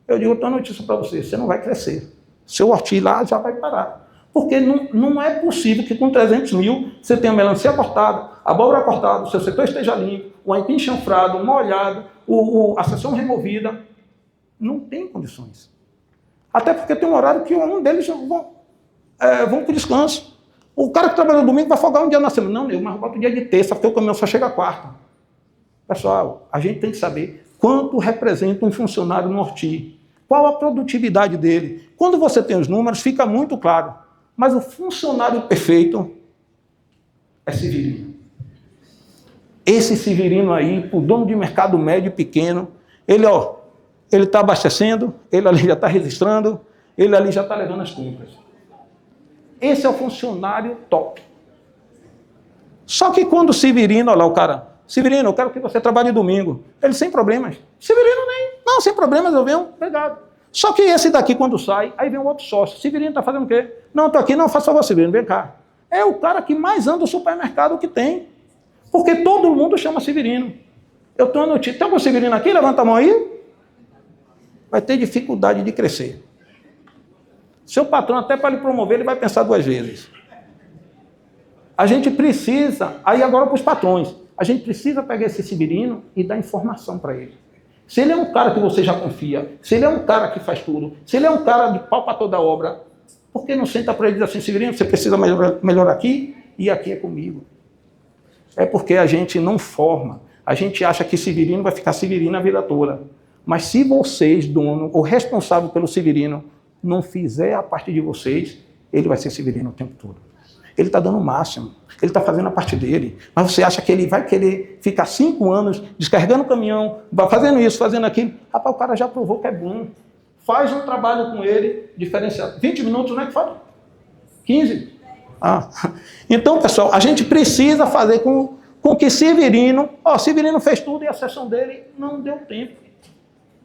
Eu digo, eu tenho uma notícia para você, você não vai crescer. Seu horti lá já vai parar. Porque não é possível que com 300 mil você tenha melancia cortada, abóbora cortada, o seu setor esteja limpo, o aipim chanfrado, molhado, a seção removida. Não tem condições. Até porque tem um horário que um deles vão para o descanso. O cara que trabalha no domingo vai folgar um dia na semana. Não, mas bota o dia de terça, porque o caminhão só chega quarta. Pessoal, a gente tem que saber quanto representa um funcionário no horti. Qual a produtividade dele. Quando você tem os números, fica muito claro. Mas o funcionário perfeito é Severino. Esse Severino aí, para o dono de mercado médio e pequeno, ele está abastecendo, ele ali já está registrando, ele ali já está levando as compras. Esse é o funcionário top. Só que quando o Severino, olha lá o cara, Severino, eu quero que você trabalhe domingo. Ele sem problemas. Severino não, sem problemas, eu venho, obrigado. Só que esse daqui, quando sai, aí vem um outro sócio. Severino está fazendo o quê? Não, estou aqui, não, faça favor, Severino, vem cá. É o cara que mais anda no supermercado que tem. Porque todo mundo chama Severino. Eu estou no notícia. Tem algum Severino aqui? Levanta a mão aí. Vai ter dificuldade de crescer. Seu patrão, até para lhe promover, ele vai pensar 2 vezes. A gente precisa, aí agora para os patrões, a gente precisa pegar esse Severino e dar informação para ele. Se ele é um cara que você já confia, se ele é um cara que faz tudo, se ele é um cara de pau para toda obra, por que não senta para ele e diz assim, Severino, você precisa melhorar aqui e aqui é comigo? É porque a gente não forma. A gente acha que Severino vai ficar Severino a vida toda. Mas se vocês, dono ou responsável pelo Severino, não fizer a parte de vocês, ele vai ser Severino o tempo todo. Ele está dando o máximo, ele está fazendo a parte dele. Mas você acha que ele vai querer ficar 5 anos descarregando o caminhão, fazendo isso, fazendo aquilo? Rapaz, o cara já provou que é bom. Faz um trabalho com ele diferenciado. 20 minutos, não é que faz? 15? Então, pessoal, a gente precisa fazer com que Severino fez tudo e a sessão dele não deu tempo.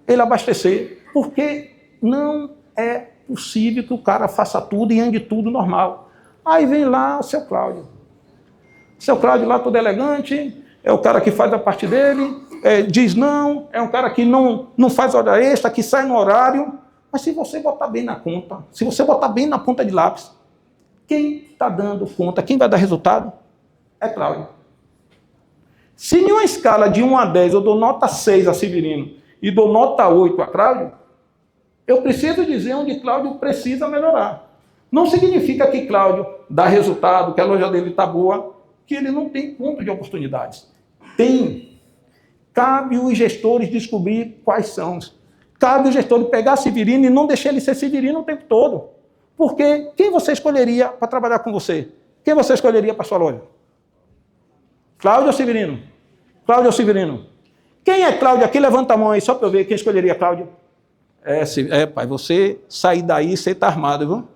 Ele abastecer, porque não é possível que o cara faça tudo e ande tudo normal. Aí vem lá o seu Cláudio. O seu Cláudio lá todo elegante, é o cara que faz a parte dele, diz não, é um cara que não faz hora extra, que sai no horário. Mas se você botar bem na conta, se você botar bem na ponta de lápis, quem está dando conta, quem vai dar resultado, é Cláudio. Se em uma escala de 1 a 10 eu dou nota 6 a Severino e dou nota 8 a Cláudio, eu preciso dizer onde Cláudio precisa melhorar. Não significa que Cláudio dá resultado, que a loja dele está boa, que ele não tem ponto de oportunidades. Tem. Cabe os gestores descobrir quais são. Cabe o gestor pegar Severino e não deixar ele ser Severino o tempo todo. Porque quem você escolheria para trabalhar com você? Quem você escolheria para a sua loja? Cláudio ou Severino? Cláudio ou Severino? Quem é Cláudio aqui? Levanta a mão aí, só para eu ver quem escolheria Cláudio. Pai, você sair daí, você está armado, viu?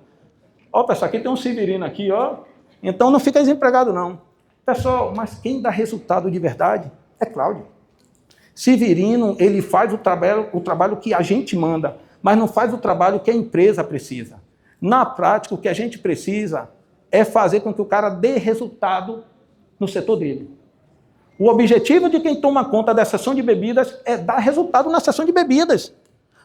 Ó, pessoal, aqui tem um Severino aqui, ó. Então não fica desempregado, não. Pessoal, mas quem dá resultado de verdade é Cláudio. Severino, ele faz o trabalho que a gente manda, mas não faz o trabalho que a empresa precisa. Na prática, o que a gente precisa é fazer com que o cara dê resultado no setor dele. O objetivo de quem toma conta da seção de bebidas é dar resultado na seção de bebidas.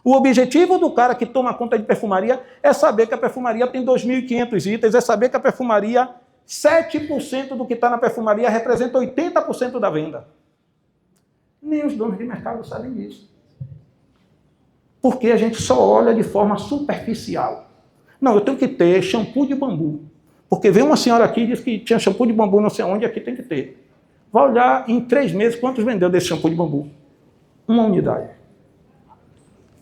O objetivo do cara que toma conta de perfumaria é saber que a perfumaria tem 2.500 itens, é saber que a perfumaria, 7% do que está na perfumaria representa 80% da venda. Nem os donos de mercado sabem disso. Porque a gente só olha de forma superficial. Não, eu tenho que ter shampoo de bambu. Porque veio uma senhora aqui e disse que tinha shampoo de bambu não sei onde, aqui tem que ter. Vai olhar em 3 meses quantos vendeu desse shampoo de bambu. 1 unidade.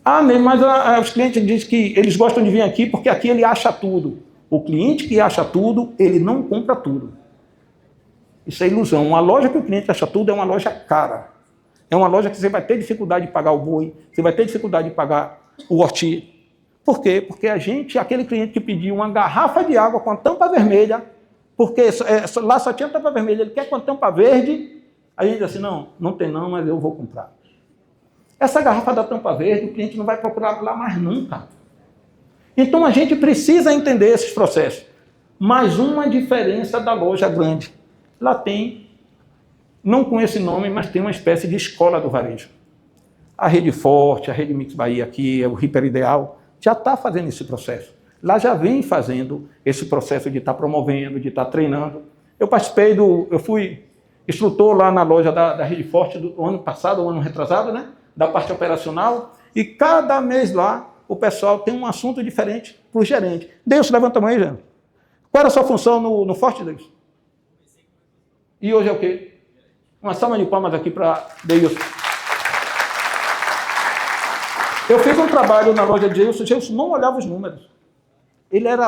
Mas os clientes dizem que eles gostam de vir aqui porque aqui ele acha tudo. O cliente que acha tudo, ele não compra tudo. Isso é ilusão. Uma loja que o cliente acha tudo é uma loja cara. É uma loja que você vai ter dificuldade de pagar o boi, você vai ter dificuldade de pagar o orti. Por quê? Porque aquele cliente que pediu uma garrafa de água com a tampa vermelha, porque lá só tinha tampa vermelha, ele quer com a tampa verde, aí a gente diz assim, não tem não, mas eu vou comprar. Essa garrafa da tampa verde, o cliente não vai procurar lá mais nunca. Então a gente precisa entender esses processos. Mais uma diferença da loja grande. Lá tem, não com esse nome, mas tem uma espécie de escola do varejo. A Rede Forte, a Rede Mix Bahia aqui, o Hiper Ideal, já está fazendo esse processo. Lá já vem fazendo esse processo de estar promovendo, de estar treinando. Eu fui instrutor lá na loja da Rede Forte do ano passado, o ano retrasado, né? Da parte operacional, e cada mês lá o pessoal tem um assunto diferente para o gerente. Deus, levanta a mão aí, gente. Qual era a sua função no Forte, Deus? E hoje é o quê? Uma salva de palmas aqui para Deus. Eu fiz um trabalho na loja de Deus não olhava os números. Ele era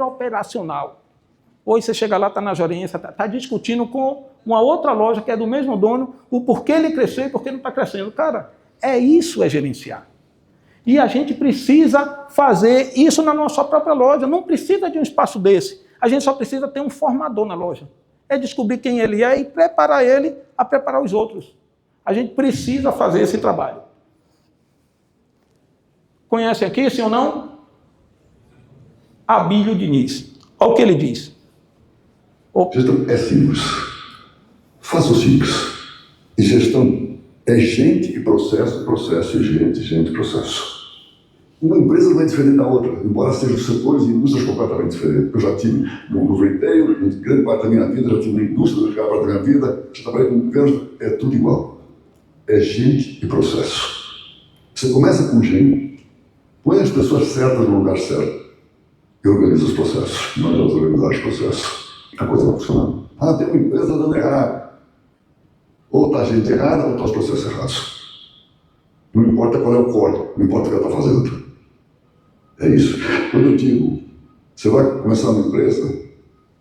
operacional. Hoje você chega lá, está na gerência, está discutindo com uma outra loja que é do mesmo dono, o porquê ele cresceu e porquê não está crescendo. Cara, isso é gerenciar. E a gente precisa fazer isso na nossa própria loja. Não precisa de um espaço desse. A gente só precisa ter um formador na loja. É descobrir quem ele é e preparar ele a preparar os outros. A gente precisa fazer esse trabalho. Conhecem aqui, sim ou não? Abílio Diniz. Olha o que ele diz. Gestão é simples. Faça o simples. E gestão é gente e processo, processo e gente, processo. Uma empresa não é diferente da outra, embora sejam setores e indústrias completamente diferentes. Eu já tive no retail, grande parte da minha vida, já tive na indústria, grande parte da minha vida, já trabalhei com governo, é tudo igual. É gente e processo. Você começa com gente, põe as pessoas certas no lugar certo e organiza os processos. Nós vamos organizar os processos. A coisa vai funcionando. Ah, tem uma empresa dando errado. Ou está a gente errada ou estão os processos errados. Não importa qual é o core, não importa o que ela está fazendo. É isso. Quando eu digo, você vai começar uma empresa,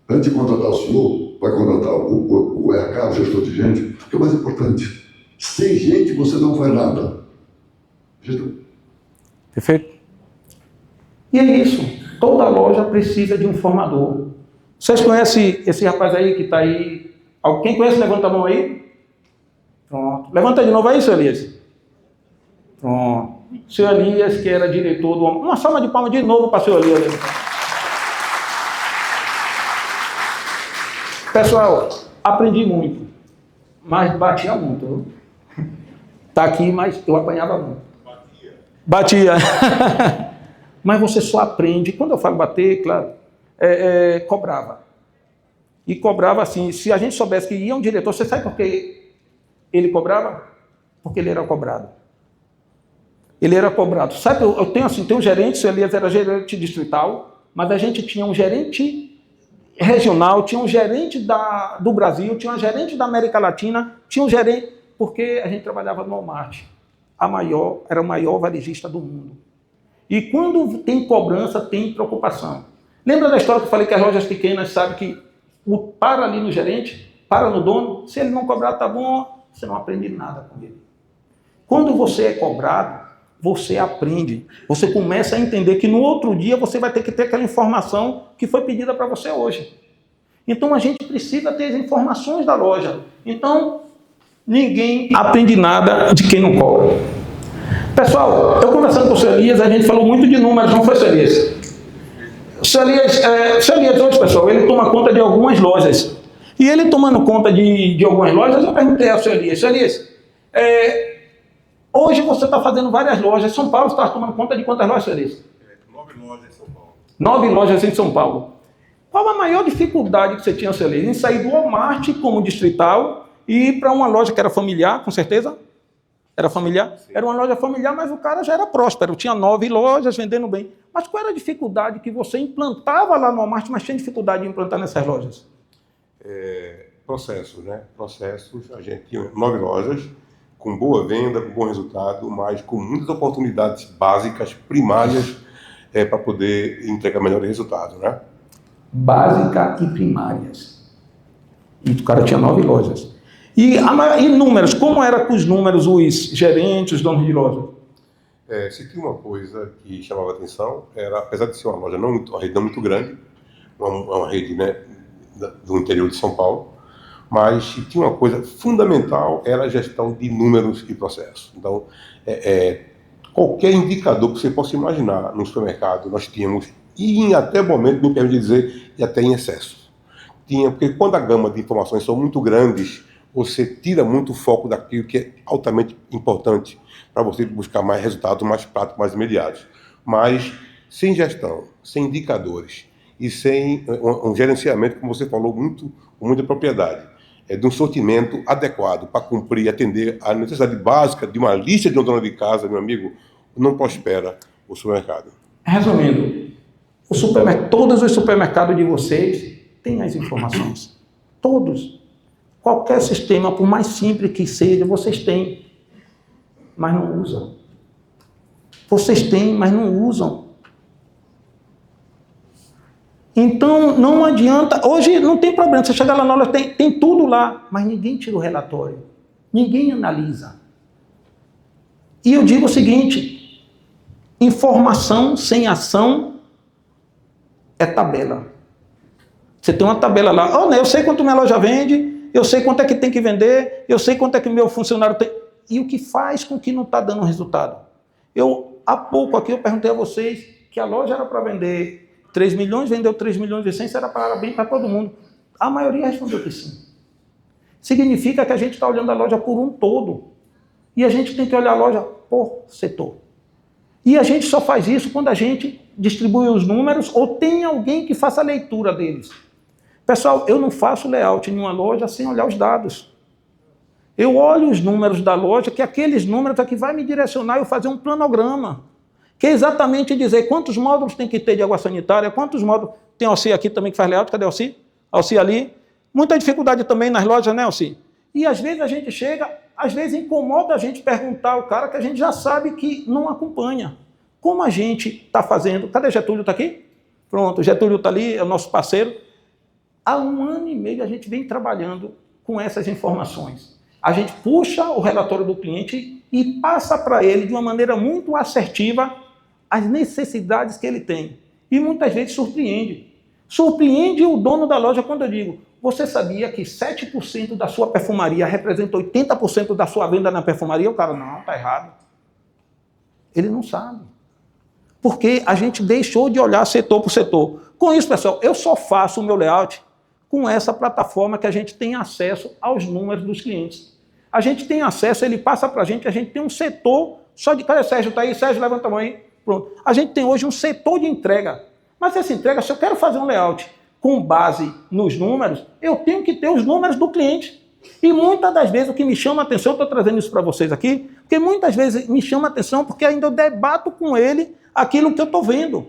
antes de contratar o senhor, vai contratar o RH, o gestor de gente, o que é mais importante? Sem gente você não faz nada. Perfeito? E é isso. Toda loja precisa de um formador. Vocês conhecem esse rapaz aí que está aí? Quem conhece, levanta a mão aí. Pronto. Levanta de novo aí, seu Elias. Pronto. Seu Elias, que era diretor do... Uma salva de palmas de novo para o seu Elias. Pessoal, aprendi muito. Mas batia muito. Está aqui, mas eu apanhava muito. Batia. Mas você só aprende. Quando eu falo bater, claro, cobrava. E cobrava assim. Se a gente soubesse que ia um diretor, você sabe por que ele cobrava? Porque ele era cobrado. Ele era cobrado. Sabe, eu tenho assim, tem um gerente, o seu Elias era gerente distrital, mas a gente tinha um gerente regional, tinha um gerente do Brasil, tinha um gerente da América Latina, tinha um gerente, porque a gente trabalhava no Walmart. Era o maior varejista do mundo. E quando tem cobrança, tem preocupação. Lembra da história que eu falei que as lojas pequenas sabem que para ali no gerente, para no dono, se ele não cobrar, tá bom, você não aprende nada com ele. Quando você é cobrado, você aprende. Você começa a entender que no outro dia você vai ter que ter aquela informação que foi pedida para você hoje. Então a gente precisa ter as informações da loja. Então ninguém aprende nada de quem não cobra. Pessoal, eu conversando com o seu Elias, a gente falou muito de números, não foi, seu Elias? O seu Elias hoje, pessoal, ele toma conta de algumas lojas. E ele tomando conta de algumas lojas, eu perguntei ao seu Elias, hoje você está fazendo várias lojas. São Paulo está tomando conta de quantas lojas, Elias? 9 lojas em São Paulo. 9 lojas em São Paulo. Qual a maior dificuldade que você tinha, seu Elias, em sair do Walmart como distrital e ir para uma loja que era familiar, com certeza? Era familiar? Sim. Era uma loja familiar, mas o cara já era próspero. Tinha 9 lojas, vendendo bem. Mas qual era a dificuldade que você implantava lá no Walmart, mas tinha dificuldade de implantar nessas lojas? Processos, né? Processos. A gente tinha 9 lojas, com boa venda, com bom resultado, mas com muitas oportunidades básicas, primárias, para poder entregar melhores resultados, né? Básica e primárias. E o cara tinha 9 lojas. E números, como era com os números, os gerentes, os donos de loja? Se tinha uma coisa que chamava atenção, era, apesar de ser uma rede não muito grande, uma rede, né, do interior de São Paulo, mas se tinha uma coisa fundamental, era a gestão de números e processos. Então, qualquer indicador que você possa imaginar no supermercado, nós tínhamos, e em até momento, me permite dizer, e até em excesso. Porque quando a gama de informações são muito grandes, você tira muito o foco daquilo que é altamente importante para você buscar mais resultados, mais práticos, mais imediatos. Mas sem gestão, sem indicadores e sem um gerenciamento, como você falou, com muita propriedade, de um sortimento adequado para cumprir e atender a necessidade básica de uma lista de um dono de casa, meu amigo, não prospera o supermercado. Resumindo, todos os supermercados de vocês têm as informações. Todos. Qualquer sistema, por mais simples que seja, vocês têm, mas não usam. Vocês têm, mas não usam. Então, não adianta. Hoje não tem problema. Você chegar lá na loja, tem tudo lá, mas ninguém tira o relatório. Ninguém analisa. E eu digo o seguinte: informação sem ação é tabela. Você tem uma tabela lá. Eu sei quanto minha loja vende, eu sei quanto é que tem que vender, eu sei quanto é que meu funcionário tem. E o que faz com que não está dando resultado? Há pouco aqui eu perguntei a vocês que a loja era para vender 3 milhões, vendeu 3 milhões e 100, era para bem para todo mundo. A maioria respondeu que sim. Significa que a gente está olhando a loja por um todo. E a gente tem que olhar a loja por setor. E a gente só faz isso quando a gente distribui os números ou tem alguém que faça a leitura deles. Pessoal, eu não faço layout em uma loja sem olhar os dados. Eu olho os números da loja, que aqueles números é que vai me direcionar eu fazer um planograma, que é exatamente dizer quantos módulos tem que ter de água sanitária, quantos módulos... Tem a Alci aqui também que faz layout, cadê a Alci? Alci ali. Muita dificuldade também nas lojas, né, Alci? E às vezes a gente chega, às vezes incomoda a gente perguntar ao cara que a gente já sabe que não acompanha. Como a gente está fazendo... Cadê Getúlio? Está aqui? Pronto, Getúlio está ali, é o nosso parceiro. Há 1 ano e meio a gente vem trabalhando com essas informações. A gente puxa o relatório do cliente e passa para ele de uma maneira muito assertiva as necessidades que ele tem. E muitas vezes surpreende. Surpreende o dono da loja quando eu digo, você sabia que 7% da sua perfumaria representa 80% da sua venda na perfumaria? O cara, não, está errado. Ele não sabe. Porque a gente deixou de olhar setor por setor. Com isso, pessoal, eu só faço o meu layout com essa plataforma que a gente tem acesso aos números dos clientes. A gente tem acesso, ele passa para a gente tem um setor só de... Cadê Sérgio? Está aí? Sérgio, levanta a mão aí. Pronto. A gente tem hoje um setor de entrega. Mas essa entrega, se eu quero fazer um layout com base nos números, eu tenho que ter os números do cliente. E muitas das vezes o que me chama a atenção, eu estou trazendo isso para vocês aqui, porque muitas vezes me chama a atenção porque ainda eu debato com ele aquilo que eu estou vendo.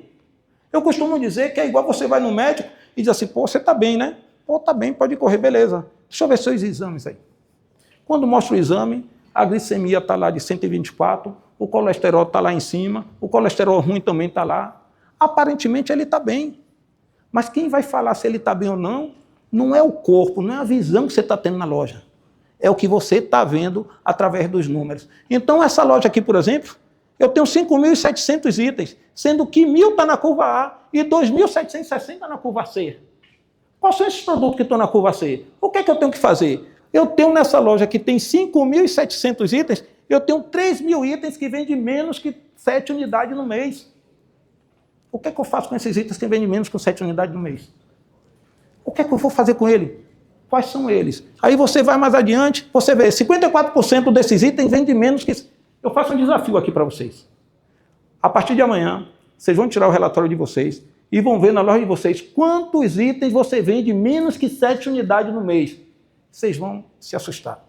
Eu costumo dizer que é igual você vai no médico e diz assim, pô, você está bem, né? Pô, está bem, pode correr, beleza. Deixa eu ver seus exames aí. Quando mostra o exame, a glicemia está lá de 124, o colesterol está lá em cima, o colesterol ruim também está lá. Aparentemente ele está bem. Mas quem vai falar se ele está bem ou não, não é o corpo, não é a visão que você está tendo na loja. É o que você está vendo através dos números. Então essa loja aqui, por exemplo, eu tenho 5.700 itens, sendo que 1.000 está na curva A e 2.760 na curva C. Quais são esses produtos que estão na curva C? O que é que eu tenho que fazer? Eu tenho nessa loja que tem 5.700 itens, eu tenho 3.000 itens que vendem menos que 7 unidades no mês. O que é que eu faço com esses itens que vendem menos que 7 unidades no mês? O que é que eu vou fazer com ele? Quais são eles? Aí você vai mais adiante, você vê, 54% desses itens vendem menos que... Eu faço um desafio aqui para vocês. A partir de amanhã, vocês vão tirar o relatório de vocês e vão ver na loja de vocês quantos itens você vende menos que 7 unidades no mês. Vocês vão se assustar.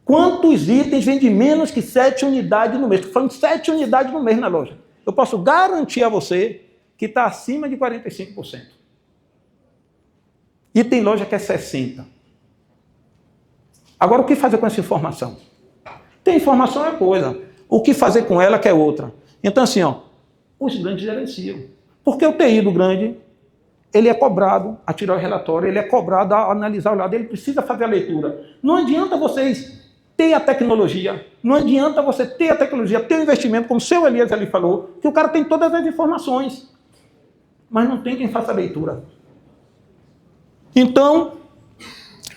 Quantos itens vendem menos que 7 unidades no mês? Estou falando de 7 unidades no mês na loja. Eu posso garantir a você que está acima de 45%. E tem loja que é 60%. Agora, o que fazer com essa informação? Tem informação é coisa. O que fazer com ela que é outra. Então, assim, ó, os grandes gerenciam. Porque o TI do grande, ele é cobrado a tirar o relatório, ele é cobrado a analisar o lado, ele precisa fazer a leitura. Não adianta vocês ter a tecnologia, não adianta você ter a tecnologia, ter o investimento, como o seu Elias ali falou, que o cara tem todas as informações, mas não tem quem faça a leitura. Então,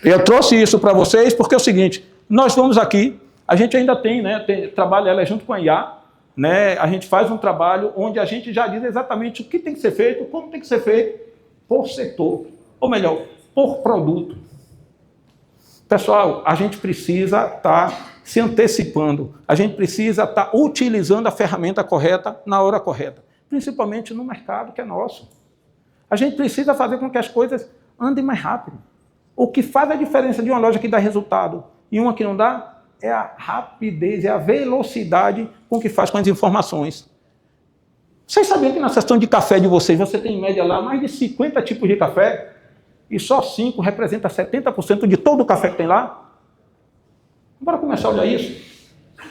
eu trouxe isso para vocês porque é o seguinte, nós vamos aqui, a gente ainda tem, né, trabalha ela junto com a IA, né, a gente faz um trabalho onde a gente já diz exatamente o que tem que ser feito, como tem que ser feito, por setor, ou melhor, por produto. Pessoal, a gente precisa estar se antecipando, a gente precisa estar utilizando a ferramenta correta na hora correta, principalmente no mercado que é nosso. A gente precisa fazer com que as coisas andem mais rápido. O que faz a diferença de uma loja que dá resultado e uma que não dá é a rapidez, é a velocidade com que faz com as informações. Vocês sabiam que na seção de café de vocês, você tem em média lá mais de 50 tipos de café e só 5 representa 70% de todo o café que tem lá? Bora começar a olhar isso.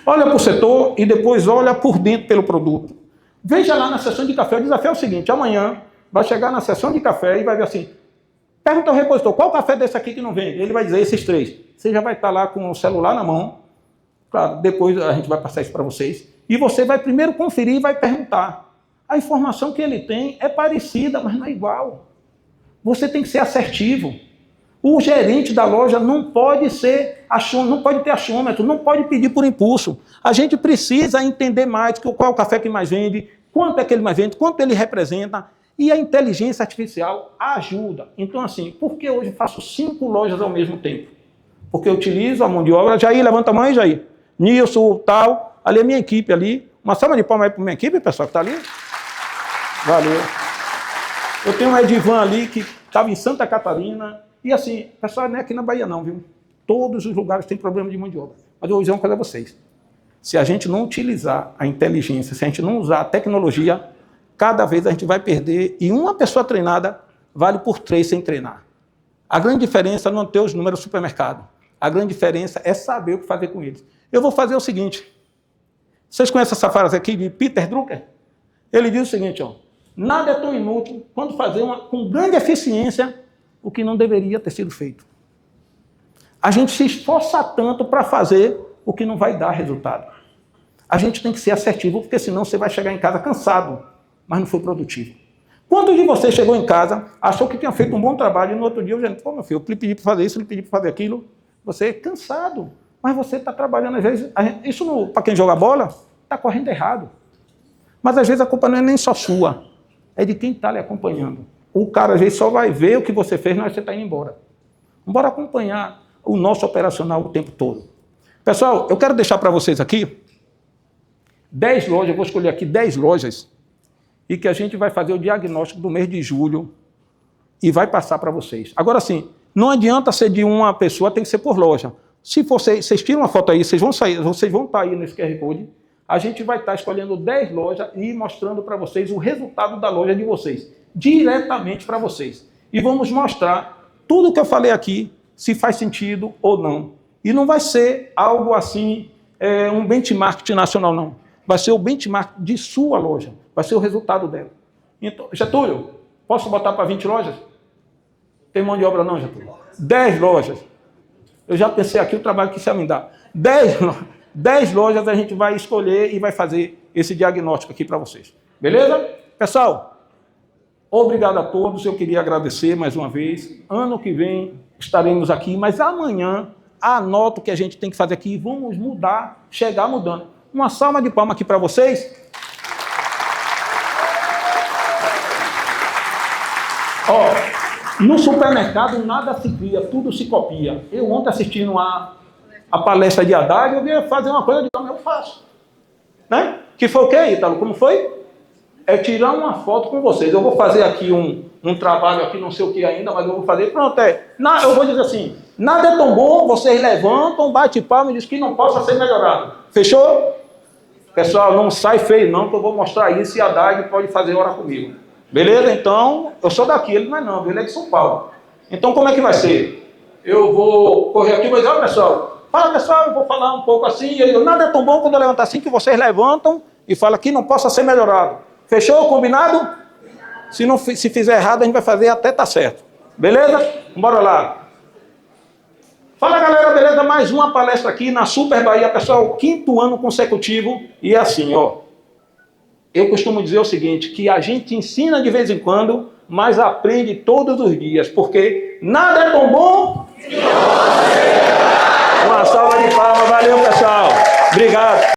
Olha para o setor e depois olha por dentro pelo produto. Veja lá na seção de café, o desafio é o seguinte, amanhã vai chegar na seção de café e vai ver assim, pergunta ao repositor, qual café desse aqui que não vende? Ele vai dizer esses 3. Você já vai estar lá com o celular na mão, claro, depois a gente vai passar isso para vocês, e você vai primeiro conferir e vai perguntar. A informação que ele tem é parecida, mas não é igual. Você tem que ser assertivo. O gerente da loja não pode ter achômetro, não pode pedir por impulso. A gente precisa entender mais qual é o café que mais vende, quanto é que ele mais vende, quanto ele representa, e a inteligência artificial ajuda. Então, assim, por que hoje faço 5 lojas ao mesmo tempo? Porque eu utilizo a mão de obra. Jair, levanta a mão aí, Jair. Nilson, tal, ali é minha equipe ali, Uma salva de palmas aí para minha equipe, pessoal, que está ali. Valeu. Eu tenho um Edivan ali que estava em Santa Catarina. E assim, pessoal, não é aqui na Bahia não, viu? Todos os lugares têm problema de mão de obra. Mas eu vou dizer uma coisa a vocês. Se a gente não utilizar a inteligência, se a gente não usar a tecnologia, cada vez a gente vai perder. E uma pessoa treinada vale por 3 sem treinar. A grande diferença é não ter os números do supermercado. A grande diferença é saber o que fazer com eles. Eu vou fazer o seguinte. Vocês conhecem essa frase aqui de Peter Drucker? Ele diz o seguinte, ó. Nada é tão inútil quanto fazer com grande eficiência o que não deveria ter sido feito. A gente se esforça tanto para fazer o que não vai dar resultado. A gente tem que ser assertivo, porque senão você vai chegar em casa cansado, mas não foi produtivo. Quantos de vocês chegou em casa, achou que tinha feito um bom trabalho, e no outro dia eu já disse, pô, meu filho, eu lhe pedi para fazer isso, eu lhe pedi para fazer aquilo. Você é cansado, mas você está trabalhando, às vezes, isso para quem joga bola, está correndo errado. Mas às vezes a culpa não é nem só sua, é de quem está lhe acompanhando. O cara às vezes só vai ver o que você fez, mas você está indo embora. Bora acompanhar o nosso operacional o tempo todo. Pessoal, eu quero deixar para vocês aqui 10 lojas, eu vou escolher aqui 10 lojas, e que a gente vai fazer o diagnóstico do mês de julho e vai passar para vocês. Agora sim, não adianta ser de uma pessoa, tem que ser por loja. Se vocês tiram uma foto aí, vocês vão estar aí nesse QR Code, a gente vai estar escolhendo 10 lojas e mostrando para vocês o resultado da loja de vocês, diretamente para vocês. E vamos mostrar tudo que eu falei aqui, se faz sentido ou não. E não vai ser algo assim, um benchmark nacional, não. Vai ser o benchmark de sua loja, vai ser o resultado dela. Então, Getúlio, posso botar para 20 lojas? Tem mão de obra não, Getúlio? 10 lojas. Eu já pensei aqui o trabalho que isso ia me dar. 10 lojas a gente vai escolher e vai fazer esse diagnóstico aqui para vocês. Beleza? Pessoal, obrigado a todos. Eu queria agradecer mais uma vez. Ano que vem estaremos aqui, mas amanhã anota o que a gente tem que fazer aqui e vamos mudar, chegar mudando. Uma salva de palmas aqui para vocês. Ó, no supermercado nada se cria, tudo se copia. Eu ontem assistindo a palestra de Haddad, eu ia fazer uma coisa de como eu faço. Né? Que foi o quê, Ítalo? Como foi? É tirar uma foto com vocês. Eu vou fazer aqui um trabalho aqui, não sei o que ainda, mas eu vou fazer. Pronto, eu vou dizer assim, nada é tão bom, vocês levantam, bate palma e diz que não possa ser melhorado. Fechou? Pessoal, não sai feio não, que eu vou mostrar isso e a Haddad pode fazer hora comigo. Beleza? Então, eu sou daqui, ele não é não, ele é de São Paulo. Então, como é que vai ser? Eu vou correr aqui e vou dizer, ó pessoal, fala pessoal, eu vou falar um pouco assim, e eu, nada é tão bom quando eu levantar assim, que vocês levantam e falam que não possa ser melhorado. Fechou? Combinado? Se fizer errado, a gente vai fazer até tá certo. Beleza? Bora lá. Fala galera, beleza? Mais uma palestra aqui na Super Bahia, pessoal, 5º ano consecutivo. E assim, ó, eu costumo dizer o seguinte, que a gente ensina de vez em quando, mas aprende todos os dias, porque nada é tão bom. Uma salva de palmas, valeu pessoal, obrigado.